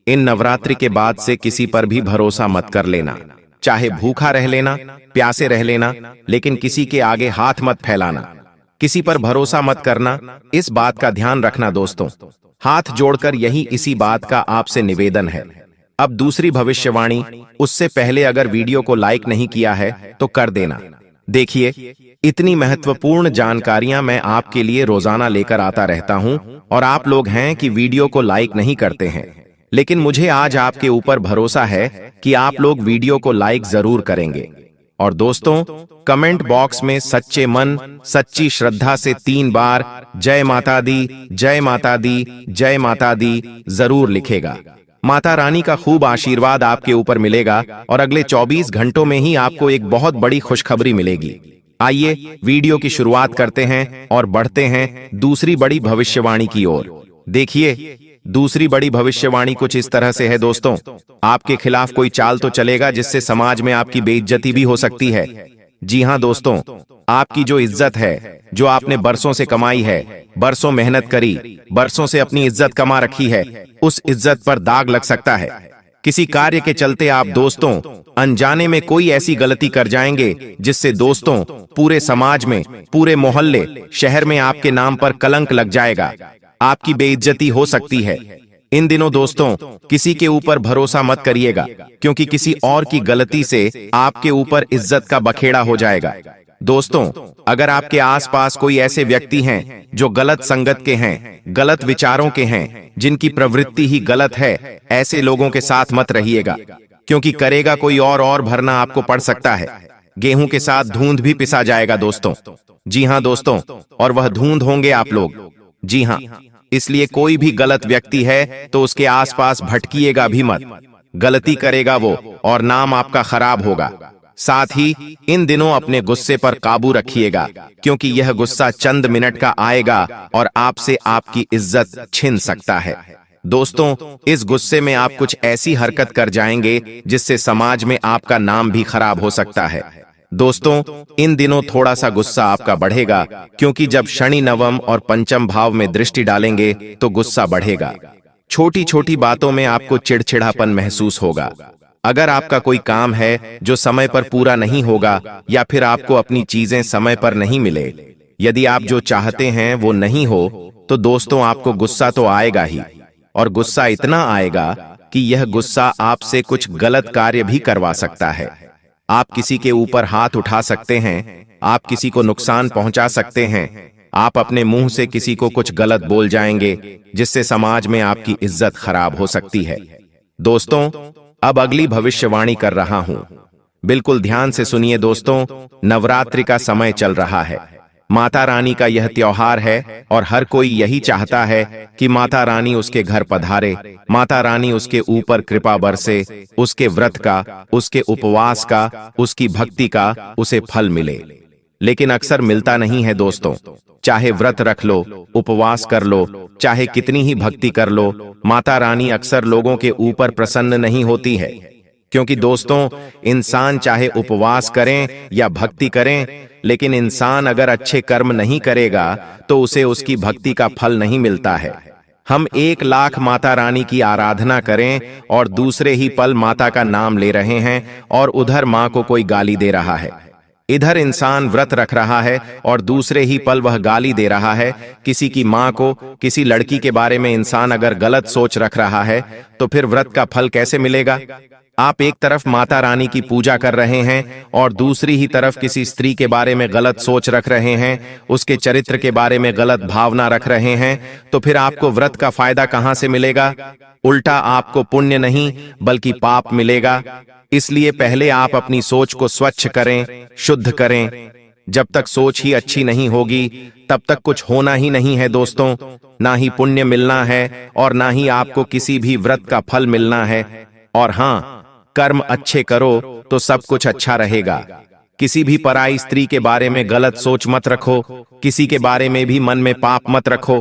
इन नवरात्रि के बाद से किसी पर भी भरोसा मत कर लेना, चाहे भूखा रह लेना, प्यासे रह लेना, लेकिन किसी के आगे हाथ मत फैलाना। किसी पर भरोसा मत करना, इस बात का ध्यान रखना दोस्तों। हाथ जोड़कर यही इसी बात का आपसे निवेदन है। अब दूसरी भविष्यवाणी, उससे पहले अगर वीडियो को लाइक नहीं किया है तो कर देना। देखिए, इतनी महत्वपूर्ण जानकारियां मैं आपके लिए रोजाना लेकर आता रहता हूं, और आप लोग हैं कि वीडियो को लाइक नहीं करते हैं। लेकिन मुझे आज आपके ऊपर भरोसा है कि आप लोग वीडियो को लाइक जरूर करेंगे। और दोस्तों, कमेंट बॉक्स में सच्चे मन, सच्ची श्रद्धा से 3 बार जय माता दी, जय माता दी, जय माता दी जरूर लिखेगा। माता रानी का खूब आशीर्वाद आपके ऊपर मिलेगा, और अगले 24 घंटों में ही आपको एक बहुत बड़ी खुशखबरी मिलेगी। आइए वीडियो की शुरुआत करते हैं और बढ़ते हैं दूसरी बड़ी भविष्यवाणी की ओर। देखिए, दूसरी बड़ी भविष्यवाणी कुछ इस तरह से है दोस्तों। आपके खिलाफ कोई चाल तो चलेगा जिससे समाज में आपकी बेइज्जती भी हो सकती है। जी हां दोस्तों, आपकी जो इज्जत है, जो आपने बरसों से कमाई है, बरसों मेहनत करी, बरसों से अपनी इज्जत कमा रखी है, उस इज्जत पर दाग लग सकता है। किसी कार्य के चलते आप दोस्तों अनजाने में कोई ऐसी गलती कर जाएंगे जिससे दोस्तों पूरे समाज में, पूरे मोहल्ले, शहर में आपके नाम पर कलंक लग जाएगा। आपकी बेइज्जती हो सकती है। इन दिनों दोस्तों किसी के ऊपर भरोसा मत करिएगा, क्योंकि किसी और की गलती से आपके ऊपर इज्जत का बखेड़ा हो जाएगा। दोस्तों, अगर आपके आसपास कोई ऐसे व्यक्ति हैं जो गलत संगत के हैं, गलत विचारों के हैं, जिनकी प्रवृत्ति ही गलत है, ऐसे लोगों के साथ मत रहिएगा, क्योंकि करेगा कोई और भरना आपको पड़ सकता है। गेहूं के साथ धुंध भी पिसा जाएगा दोस्तों। जी हां दोस्तों, और वह धुंध होंगे आप लोग। जी हां, इसलिए कोई भी गलत व्यक्ति है तो उसके आसपास भटकिएगा भी मत। गलती करेगा वो और नाम आपका खराब होगा। साथ ही इन दिनों अपने गुस्से पर काबू रखिएगा, क्योंकि यह गुस्सा चंद मिनट का आएगा और आपसे आपकी इज्जत छिन सकता है। दोस्तों, इस गुस्से में आप कुछ ऐसी हरकत कर जाएंगे जिससे समाज में आपका नाम भी खराब हो सकता है। दोस्तों, इन दिनों थोड़ा सा गुस्सा आपका बढ़ेगा, क्योंकि जब शनि नवम और पंचम भाव में दृष्टि डालेंगे तो गुस्सा बढ़ेगा। छोटी छोटी बातों में आपको चिड़चिड़ापन महसूस होगा। अगर आपका कोई काम है जो समय पर पूरा नहीं होगा, या फिर आपको अपनी चीजें समय पर नहीं मिले, यदि आप जो चाहते हैं वो नहीं हो, तो दोस्तों आपको गुस्सा तो आएगा ही, और गुस्सा इतना आएगा कि यह गुस्सा आपसे कुछ गलत कार्य भी करवा सकता है। आप किसी के ऊपर हाथ उठा सकते हैं, आप किसी को नुकसान पहुंचा सकते हैं, आप अपने मुंह से किसी को कुछ गलत बोल जाएंगे, जिससे समाज में आपकी इज्जत खराब हो सकती है। दोस्तों, अब अगली भविष्यवाणी कर रहा हूं, बिल्कुल ध्यान से सुनिए दोस्तों। नवरात्रि का समय चल रहा है, माता रानी का यह त्योहार है और हर कोई यही चाहता है कि माता रानी उसके घर पधारे, माता रानी उसके ऊपर कृपा बरसे, उसके व्रत का, उसके उपवास का, उसकी भक्ति का उसे फल मिले। लेकिन अक्सर मिलता नहीं है दोस्तों। चाहे व्रत रख लो, उपवास कर लो, चाहे कितनी ही भक्ति कर लो, माता रानी अक्सर लोगों के ऊपर प्रसन्न नहीं होती है। क्योंकि दोस्तों, इंसान चाहे उपवास करें या भक्ति करें, लेकिन इंसान अगर अच्छे कर्म नहीं करेगा तो उसे उसकी भक्ति का फल नहीं मिलता है। हम 1,00,000 माता रानी की आराधना करें और दूसरे ही पल माता का नाम ले रहे हैं और उधर माँ को कोई गाली दे रहा है। इधर इंसान व्रत रख रहा है और दूसरे ही पल वह गाली दे रहा है किसी की माँ को। किसी लड़की के बारे में इंसान अगर गलत सोच रख रहा है तो फिर व्रत का फल कैसे मिलेगा? आप एक तरफ माता रानी की पूजा कर रहे हैं और दूसरी ही तरफ किसी स्त्री के बारे में गलत सोच रख रहे हैं, उसके चरित्र के बारे में गलत भावना रख रहे हैं, तो फिर आपको व्रत का फायदा कहां से मिलेगा? उल्टा आपको पुण्य नहीं बल्कि पाप मिलेगा। इसलिए पहले आप अपनी सोच को स्वच्छ करें, शुद्ध करें। जब तक सोच ही अच्छी नहीं होगी तब तक कुछ होना ही नहीं है दोस्तों। ना ही पुण्य मिलना है और ना ही आपको किसी भी व्रत का फल मिलना है। और हाँ, कर्म अच्छे करो तो सब कुछ अच्छा रहेगा। किसी भी पराई स्त्री के बारे में गलत सोच मत रखो, किसी के बारे में भी मन में पाप मत रखो।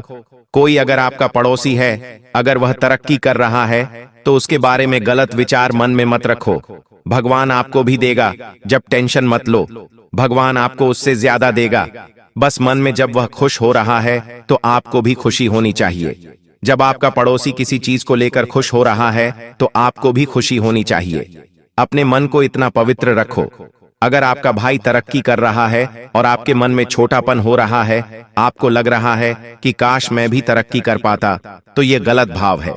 कोई अगर आपका पड़ोसी है, अगर वह तरक्की कर रहा है तो उसके बारे में गलत विचार मन में मत रखो। भगवान आपको भी देगा, जब टेंशन मत लो, भगवान आपको उससे ज्यादा देगा। बस मन में जब वह खुश हो रहा है तो आपको भी खुशी होनी चाहिए। जब आपका पड़ोसी किसी चीज को लेकर खुश हो रहा है तो आपको भी खुशी होनी चाहिए। अपने मन को इतना पवित्र रखो। अगर आपका भाई तरक्की कर रहा है और आपके मन में छोटापन हो रहा है, आपको लग रहा है कि काश मैं भी तरक्की कर पाता, तो ये गलत भाव है।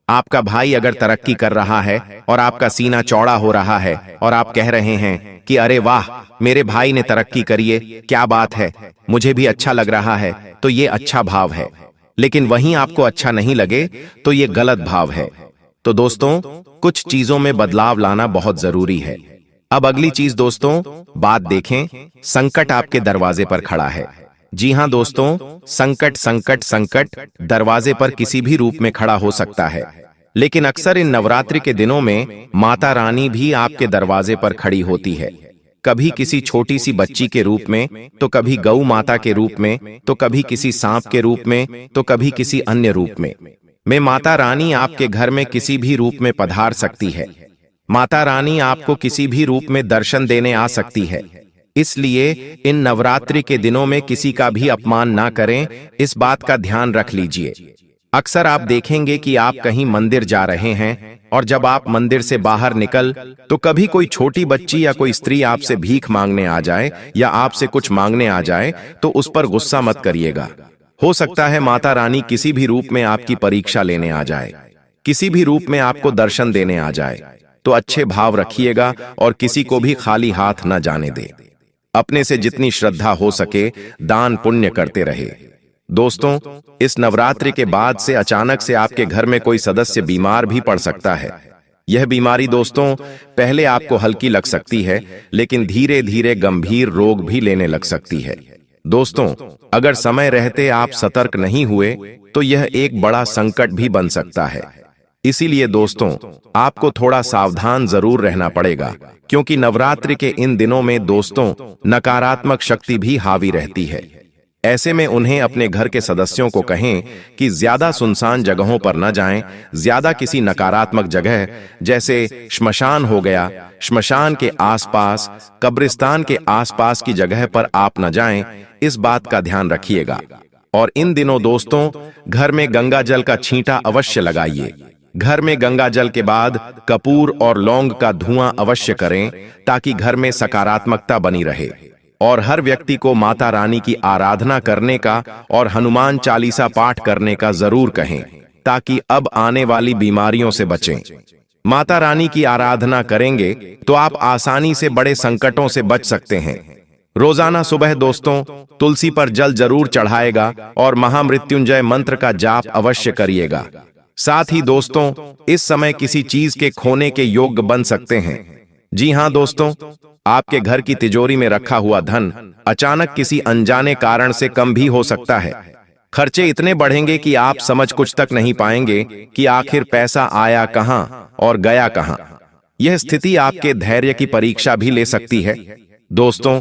आपका भाई अगर तरक्की कर रहा है और आपका सीना चौड़ा हो रहा है और आप कह रहे हैं कि अरे वाह, मेरे भाई ने तरक्की करी है, क्या बात है, मुझे भी अच्छा लग रहा है, तो ये अच्छा भाव है। लेकिन वहीं आपको अच्छा नहीं लगे तो ये गलत भाव है। तो दोस्तों, कुछ चीजों में बदलाव लाना बहुत जरूरी है। अब अगली चीज दोस्तों, बात देखें, संकट आपके दरवाजे पर खड़ा है। जी हां दोस्तों, संकट संकट संकट दरवाजे पर किसी भी रूप में खड़ा हो सकता है। लेकिन अक्सर इन नवरात्रि के दिनों में माता रानी भी आपके दरवाजे पर खड़ी होती है। कभी किसी छोटी सी बच्ची के रूप में, तो कभी गौ माता के रूप में, तो कभी किसी सांप के रूप में, तो कभी किसी अन्य रूप में माता रानी आपके घर में किसी भी रूप में पधार सकती है। माता रानी आपको किसी भी रूप में दर्शन देने आ सकती है। इसलिए इन नवरात्रि के दिनों में किसी का भी अपमान ना करें, इस बात का ध्यान रख लीजिए। अक्सर आप देखेंगे कि आप कहीं मंदिर जा रहे हैं और जब आप मंदिर से बाहर निकल तो कभी कोई छोटी बच्ची या कोई स्त्री आपसे भीख मांगने आ जाए या आपसे कुछ मांगने आ जाए तो उस पर गुस्सा मत करिएगा। हो सकता है माता रानी किसी भी रूप में आपकी परीक्षा लेने आ जाए, किसी भी रूप में आपको दर्शन देने आ जाए। तो अच्छे भाव रखिएगा और किसी को भी खाली हाथ न जाने दे। अपने से जितनी श्रद्धा हो सके दान पुण्य करते रहे। दोस्तों, इस नवरात्रि के बाद से अचानक से आपके घर में कोई सदस्य बीमार भी पड़ सकता है। यह बीमारी दोस्तों पहले आपको हल्की लग सकती है, लेकिन धीरे धीरे गंभीर रोग भी लेने लग सकती है। दोस्तों, अगर समय रहते आप सतर्क नहीं हुए तो यह एक बड़ा संकट भी बन सकता है। इसीलिए दोस्तों, आपको थोड़ा सावधान जरूर रहना पड़ेगा, क्योंकि नवरात्रि के इन दिनों में दोस्तों नकारात्मक शक्ति भी हावी रहती है। ऐसे में उन्हें अपने घर के सदस्यों को कहें कि ज्यादा सुनसान जगहों पर न जाएं, ज्यादा किसी नकारात्मक जगह जैसे श्मशान हो गया, श्मशान के आसपास, कब्रिस्तान के आसपास की जगह पर आप न जाएं, इस बात का ध्यान रखिएगा। और इन दिनों दोस्तों घर में गंगा जल का छींटा अवश्य लगाइए। घर में गंगा जल के बाद कपूर और लौंग का धुआं अवश्य करें, ताकि घर में सकारात्मकता बनी रहे। और हर व्यक्ति को माता रानी की आराधना करने का और हनुमान चालीसा पाठ करने का जरूर कहें, ताकि अब आने वाली बीमारियों से बचें। माता रानी की आराधना करेंगे तो आप आसानी से बड़े संकटों से बच सकते हैं। रोजाना सुबह दोस्तों तुलसी पर जल जरूर चढ़ाएगा और महामृत्युंजय मंत्र का जाप अवश्य करिएगा। साथ ही दोस्तों इस समय किसी चीज के खोने के योग्य बन सकते हैं। जी हां दोस्तों, आपके घर की तिजोरी में रखा हुआ धन अचानक किसी अनजाने कारण से कम भी हो सकता है। खर्चे इतने बढ़ेंगे कि आप समझ कुछ तक नहीं पाएंगे कि आखिर पैसा आया कहां और गया कहां। यह स्थिति आपके धैर्य की परीक्षा भी ले सकती है। दोस्तों,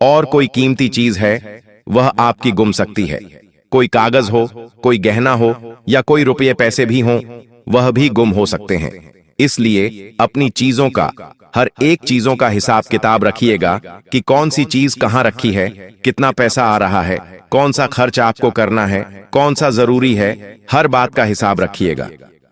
और कोई कीमती चीज है वह आपकी गुम सकती है। कोई कागज हो, कोई गहना हो या कोई रुपये पैसे भी हों, वह भी गुम हो सकते हैं। इसलिए अपनी चीजों का, हर एक चीजों का हिसाब किताब रखिएगा कि कौन सी चीज कहां रखी है, कितना पैसा आ रहा है, कौन सा खर्च आपको करना है, कौन सा जरूरी है। हर बात का हिसाब रखिएगा,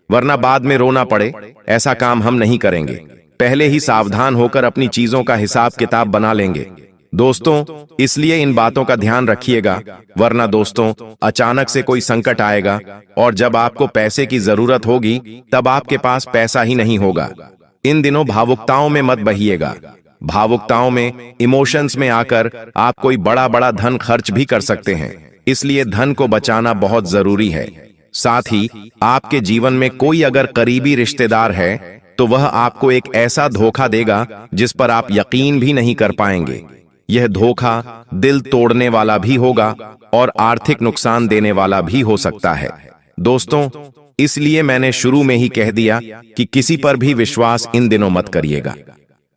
वरना बाद में रोना पड़े। ऐसा काम हम नहीं करेंगे। पहले ही सावधान होकर अपनी चीजों का हिसाब किताब बना लेंगे। दोस्तों, इसलिए इन बातों का ध्यान रखिएगा, वरना दोस्तों अचानक से कोई संकट आएगा और जब आपको पैसे की जरूरत होगी तब आपके पास पैसा ही नहीं होगा। इन दिनों भावुकताओं में मत बहिएगा। भावुकताओं में, इमोशंस में आकर आप कोई बड़ा बड़ा धन खर्च भी कर सकते हैं। इसलिए धन को बचाना बहुत जरूरी है। साथ ही आपके जीवन में कोई अगर करीबी रिश्तेदार है तो वह आपको एक ऐसा धोखा देगा जिस पर आप यकीन भी नहीं कर पाएंगे। यह धोखा दिल तोड़ने वाला भी होगा और आर्थिक नुकसान देने वाला भी हो सकता है। दोस्तों, इसलिए मैंने शुरू में ही कह दिया कि किसी पर भी विश्वास इन दिनों मत करिएगा।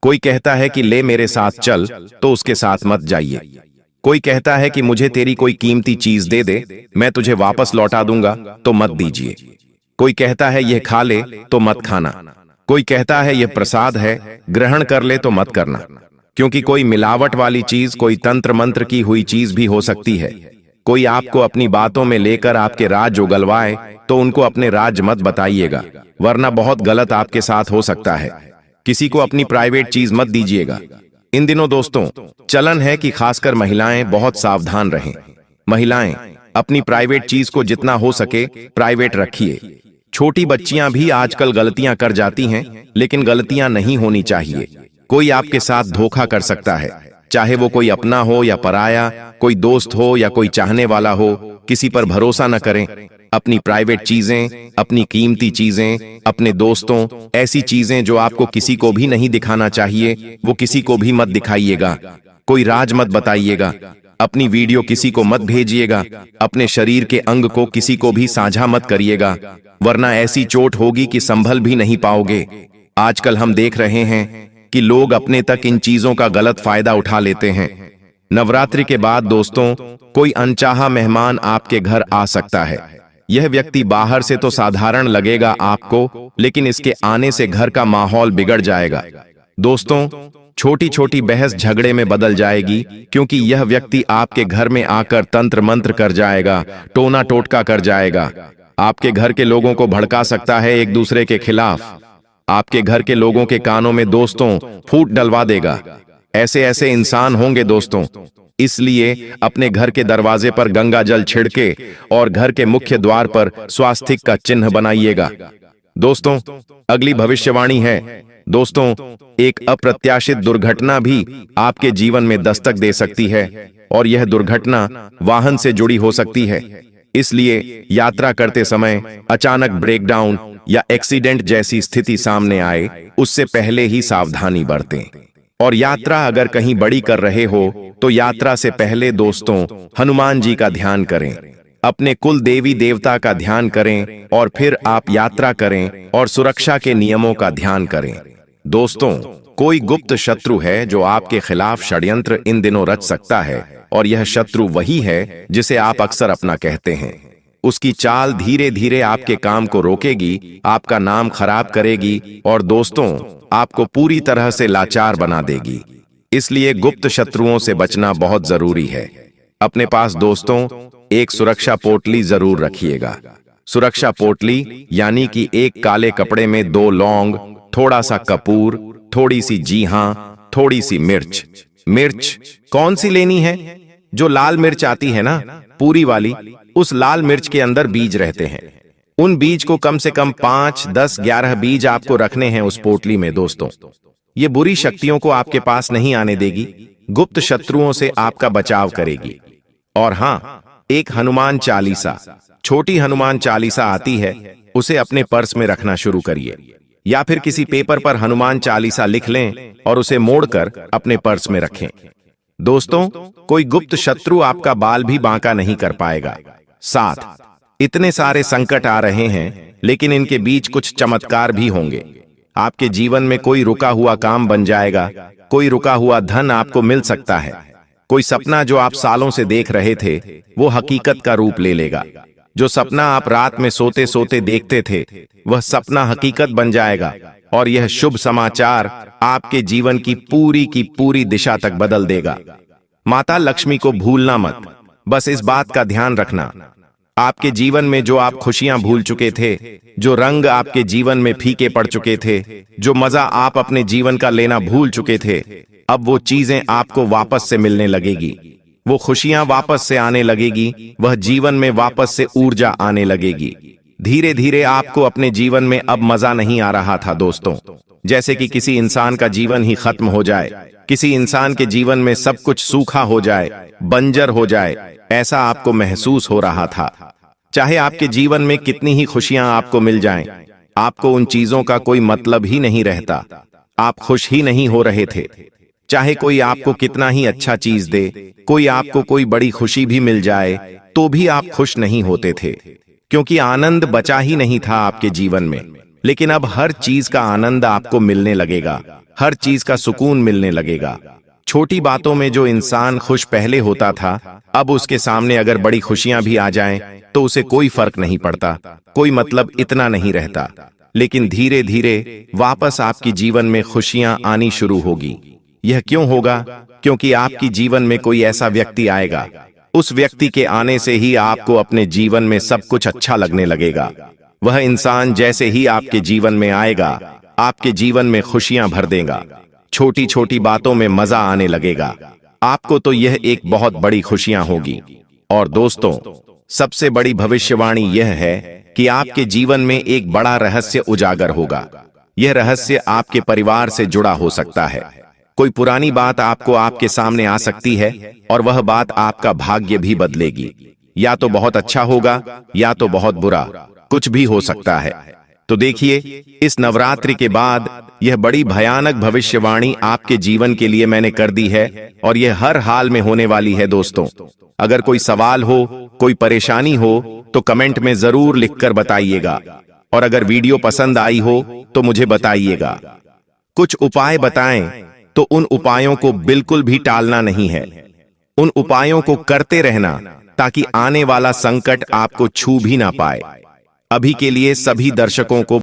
कोई कहता है कि ले मेरे साथ चल, तो उसके साथ मत जाइए। कोई कहता है कि मुझे तेरी कोई कीमती चीज दे दे, मैं तुझे वापस लौटा दूंगा, तो मत दीजिए। कोई कहता है यह खा ले, तो मत खाना। कोई कहता है यह प्रसाद है, ग्रहण कर ले, तो मत करना। क्योंकि कोई मिलावट वाली चीज, कोई तंत्र मंत्र की हुई चीज भी हो सकती है। कोई आपको अपनी बातों में लेकर आपके राज उगलवाए तो उनको अपने राज मत बताइएगा, वरना बहुत गलत आपके साथ हो सकता है। किसी को अपनी प्राइवेट चीज मत दीजिएगा। इन दिनों दोस्तों चलन है कि खासकर महिलाएं बहुत सावधान रहें। महिलाएं अपनी प्राइवेट चीज को जितना हो सके प्राइवेट रखिए। छोटी बच्चियां भी आजकल गलतियां कर जाती हैं, लेकिन गलतियां नहीं होनी चाहिए। कोई आपके साथ धोखा कर सकता है, चाहे वो कोई अपना हो या पराया, कोई दोस्त हो या कोई चाहने वाला हो। किसी पर भरोसा न करें। अपनी प्राइवेट चीजें, अपनी कीमती चीजें, अपने दोस्तों, ऐसी चीजें जो आपको किसी को भी नहीं दिखाना चाहिए, वो किसी को भी मत दिखाइएगा। कोई राज मत बताइएगा। अपनी वीडियो किसी को मत भेजिएगा। अपने शरीर के अंग को किसी को भी साझा मत करिएगा, वरना ऐसी चोट होगी कि संभल भी नहीं पाओगे। आजकल हम देख रहे हैं कि लोग अपने तक इन चीजों का गलत फायदा उठा लेते हैं। नवरात्रि के बाद दोस्तों कोई अनचाहा मेहमान आपके घर आ सकता है। यह व्यक्ति बाहर से तो साधारण लगेगा आपको, लेकिन इसके आने से घर का माहौल बिगड़ जाएगा। दोस्तों, छोटी छोटी बहस झगड़े में बदल जाएगी, क्योंकि यह व्यक्ति आपके घर में आकर तंत्र मंत्र कर जाएगा, टोना टोटका कर जाएगा। आपके घर के लोगों को भड़का सकता है एक दूसरे के खिलाफ। आपके घर के लोगों के कानों में दोस्तों फूट डलवा देगा। ऐसे ऐसे इंसान होंगे दोस्तों। इसलिए अपने घर के दरवाजे पर गंगा जल छिड़के और घर के मुख्य द्वार पर स्वास्तिक का चिन्ह बनाइएगा। दोस्तों, अगली भविष्यवाणी है। दोस्तों, एक अप्रत्याशित दुर्घटना भी आपके जीवन में दस्तक दे सकती है और यह दुर्घटना वाहन से जुड़ी हो सकती है। इसलिए यात्रा करते समय अचानक ब्रेकडाउन या एक्सीडेंट जैसी स्थिति सामने आए, उससे पहले ही सावधानी बरतें। और यात्रा अगर कहीं बड़ी कर रहे हो तो यात्रा से पहले दोस्तों हनुमान जी का ध्यान करें, अपने कुल देवी देवता का ध्यान करें और फिर आप यात्रा करें और सुरक्षा के नियमों का ध्यान करें। दोस्तों, कोई गुप्त शत्रु है जो आपके खिलाफ षड्यंत्र इन दिनों रच सकता है, और यह शत्रु वही है जिसे आप अक्सर अपना कहते हैं। उसकी चाल धीरे धीरे आपके काम को रोकेगी, आपका नाम खराब करेगी और दोस्तों आपको पूरी तरह से लाचार बना देगी। इसलिए गुप्त शत्रुओं से बचना बहुत जरूरी है। अपने पास दोस्तों एक सुरक्षा पोटली जरूर रखिएगा। सुरक्षा पोटली यानी कि एक काले कपड़े में 2 लौंग, थोड़ा सा कपूर, थोड़ी सी जी हां, थोड़ी सी मिर्च। मिर्च कौन सी लेनी है? जो लाल मिर्च आती है ना, पूरी वाली, उस लाल मिर्च के अंदर बीज रहते हैं। उन बीज को कम से कम 5, 10, 11 बीज आपको रखने हैं उस पोटली में दोस्तों। ये बुरी शक्तियों को आपके पास नहीं आने देगी, गुप्त शत्रुओं से आपका बचाव करेगी। और हां, एक हनुमान चालीसा, छोटी हनुमान चालीसा आती है, उसे अपने पर्स में रखना शुरू करिए, या फिर किसी पेपर पर हनुमान चालीसा लिख लें और उसे मोड़कर अपने पर्स में रखें। दोस्तों, कोई गुप्त शत्रु आपका बाल भी बांका नहीं कर पाएगा। 7, इतने सारे संकट आ रहे हैं, लेकिन इनके बीच कुछ चमत्कार भी होंगे। आपके जीवन में कोई रुका हुआ काम बन जाएगा, कोई रुका हुआ धन आपको मिल सकता है, कोई सपना जो आप सालों से देख रहे थे वो हकीकत का रूप ले लेगा। जो सपना आप रात में सोते सोते देखते थे वह सपना हकीकत बन जाएगा, और यह शुभ समाचार आपके जीवन की पूरी दिशा तक बदल देगा। माता लक्ष्मी को भूलना मत, बस इस बात का ध्यान रखना, आपके जीवन में जो आप खुशियां भूल चुके थे, जो रंग आपके जीवन में फीके पड़ चुके थे, जो मजा आप अपने जीवन का लेना भूल चुके थे, अब वो चीजें आपको वापस से मिलने लगेगी, वो खुशियां वापस से आने लगेगी, वह जीवन में वापस से ऊर्जा आने लगेगी। धीरे धीरे आपको अपने जीवन में अब मजा नहीं आ रहा था दोस्तों, जैसे कि किसी इंसान का जीवन ही खत्म हो जाए, किसी इंसान के जीवन में सब कुछ सूखा हो जाए, बंजर हो जाए, ऐसा आपको महसूस हो रहा था। चाहे आपके जीवन में कितनी ही खुशियां आपको मिल जाएं, आपको उन चीजों का कोई मतलब ही नहीं रहता, आप खुश ही नहीं हो रहे थे। चाहे कोई आपको कितना ही अच्छा चीज दे, कोई आपको कोई बड़ी खुशी भी मिल जाए, तो भी आप खुश नहीं होते थे, क्योंकि आनंद बचा ही नहीं था आपके जीवन में। लेकिन अब हर चीज का आनंद आपको मिलने लगेगा, हर चीज का सुकून मिलने लगेगा। छोटी बातों में जो इंसान खुश पहले होता था, अब उसके सामने अगर बड़ी खुशियां भी आ जाएं, तो उसे कोई फर्क नहीं पड़ता, कोई मतलब इतना नहीं रहता। लेकिन धीरे धीरे वापस आपकी जीवन में खुशियां आनी शुरू होगी। यह क्यों होगा? क्योंकि आपकी जीवन में कोई ऐसा व्यक्ति आएगा, उस व्यक्ति के आने से ही आपको अपने जीवन में सब कुछ अच्छा लगने लगेगा। वह इंसान जैसे ही आपके जीवन में आएगा, आपके जीवन में खुशियां भर देगा, छोटी छोटी बातों में मजा आने लगेगा। आपको तो यह एक बहुत बड़ी खुशियां होगी। और दोस्तों, सबसे बड़ी भविष्यवाणी यह है कि आपके जीवन में एक बड़ा रहस्य उजागर होगा। यह रहस्य आपके परिवार से जुड़ा हो सकता है। कोई पुरानी बात आपको आपके सामने आ सकती है और वह बात आपका भाग्य भी बदलेगी। या तो बहुत अच्छा होगा या तो बहुत बुरा, कुछ भी हो सकता है। तो देखिए, इस नवरात्रि के बाद यह बड़ी भयानक भविष्यवाणी आपके जीवन के लिए मैंने कर दी है, और यह हर हाल में होने वाली है दोस्तों। अगर कोई सवाल हो, कोई परेशानी हो, तो कमेंट में जरूर लिखकर बताइएगा। और अगर वीडियो पसंद आई हो तो मुझे बताइएगा। कुछ उपाय बताएं तो उन उपायों को बिल्कुल भी टालना नहीं है, उन उपायों को करते रहना, ताकि आने वाला संकट आपको छू भी ना पाए। अभी के लिए सभी दर्शकों को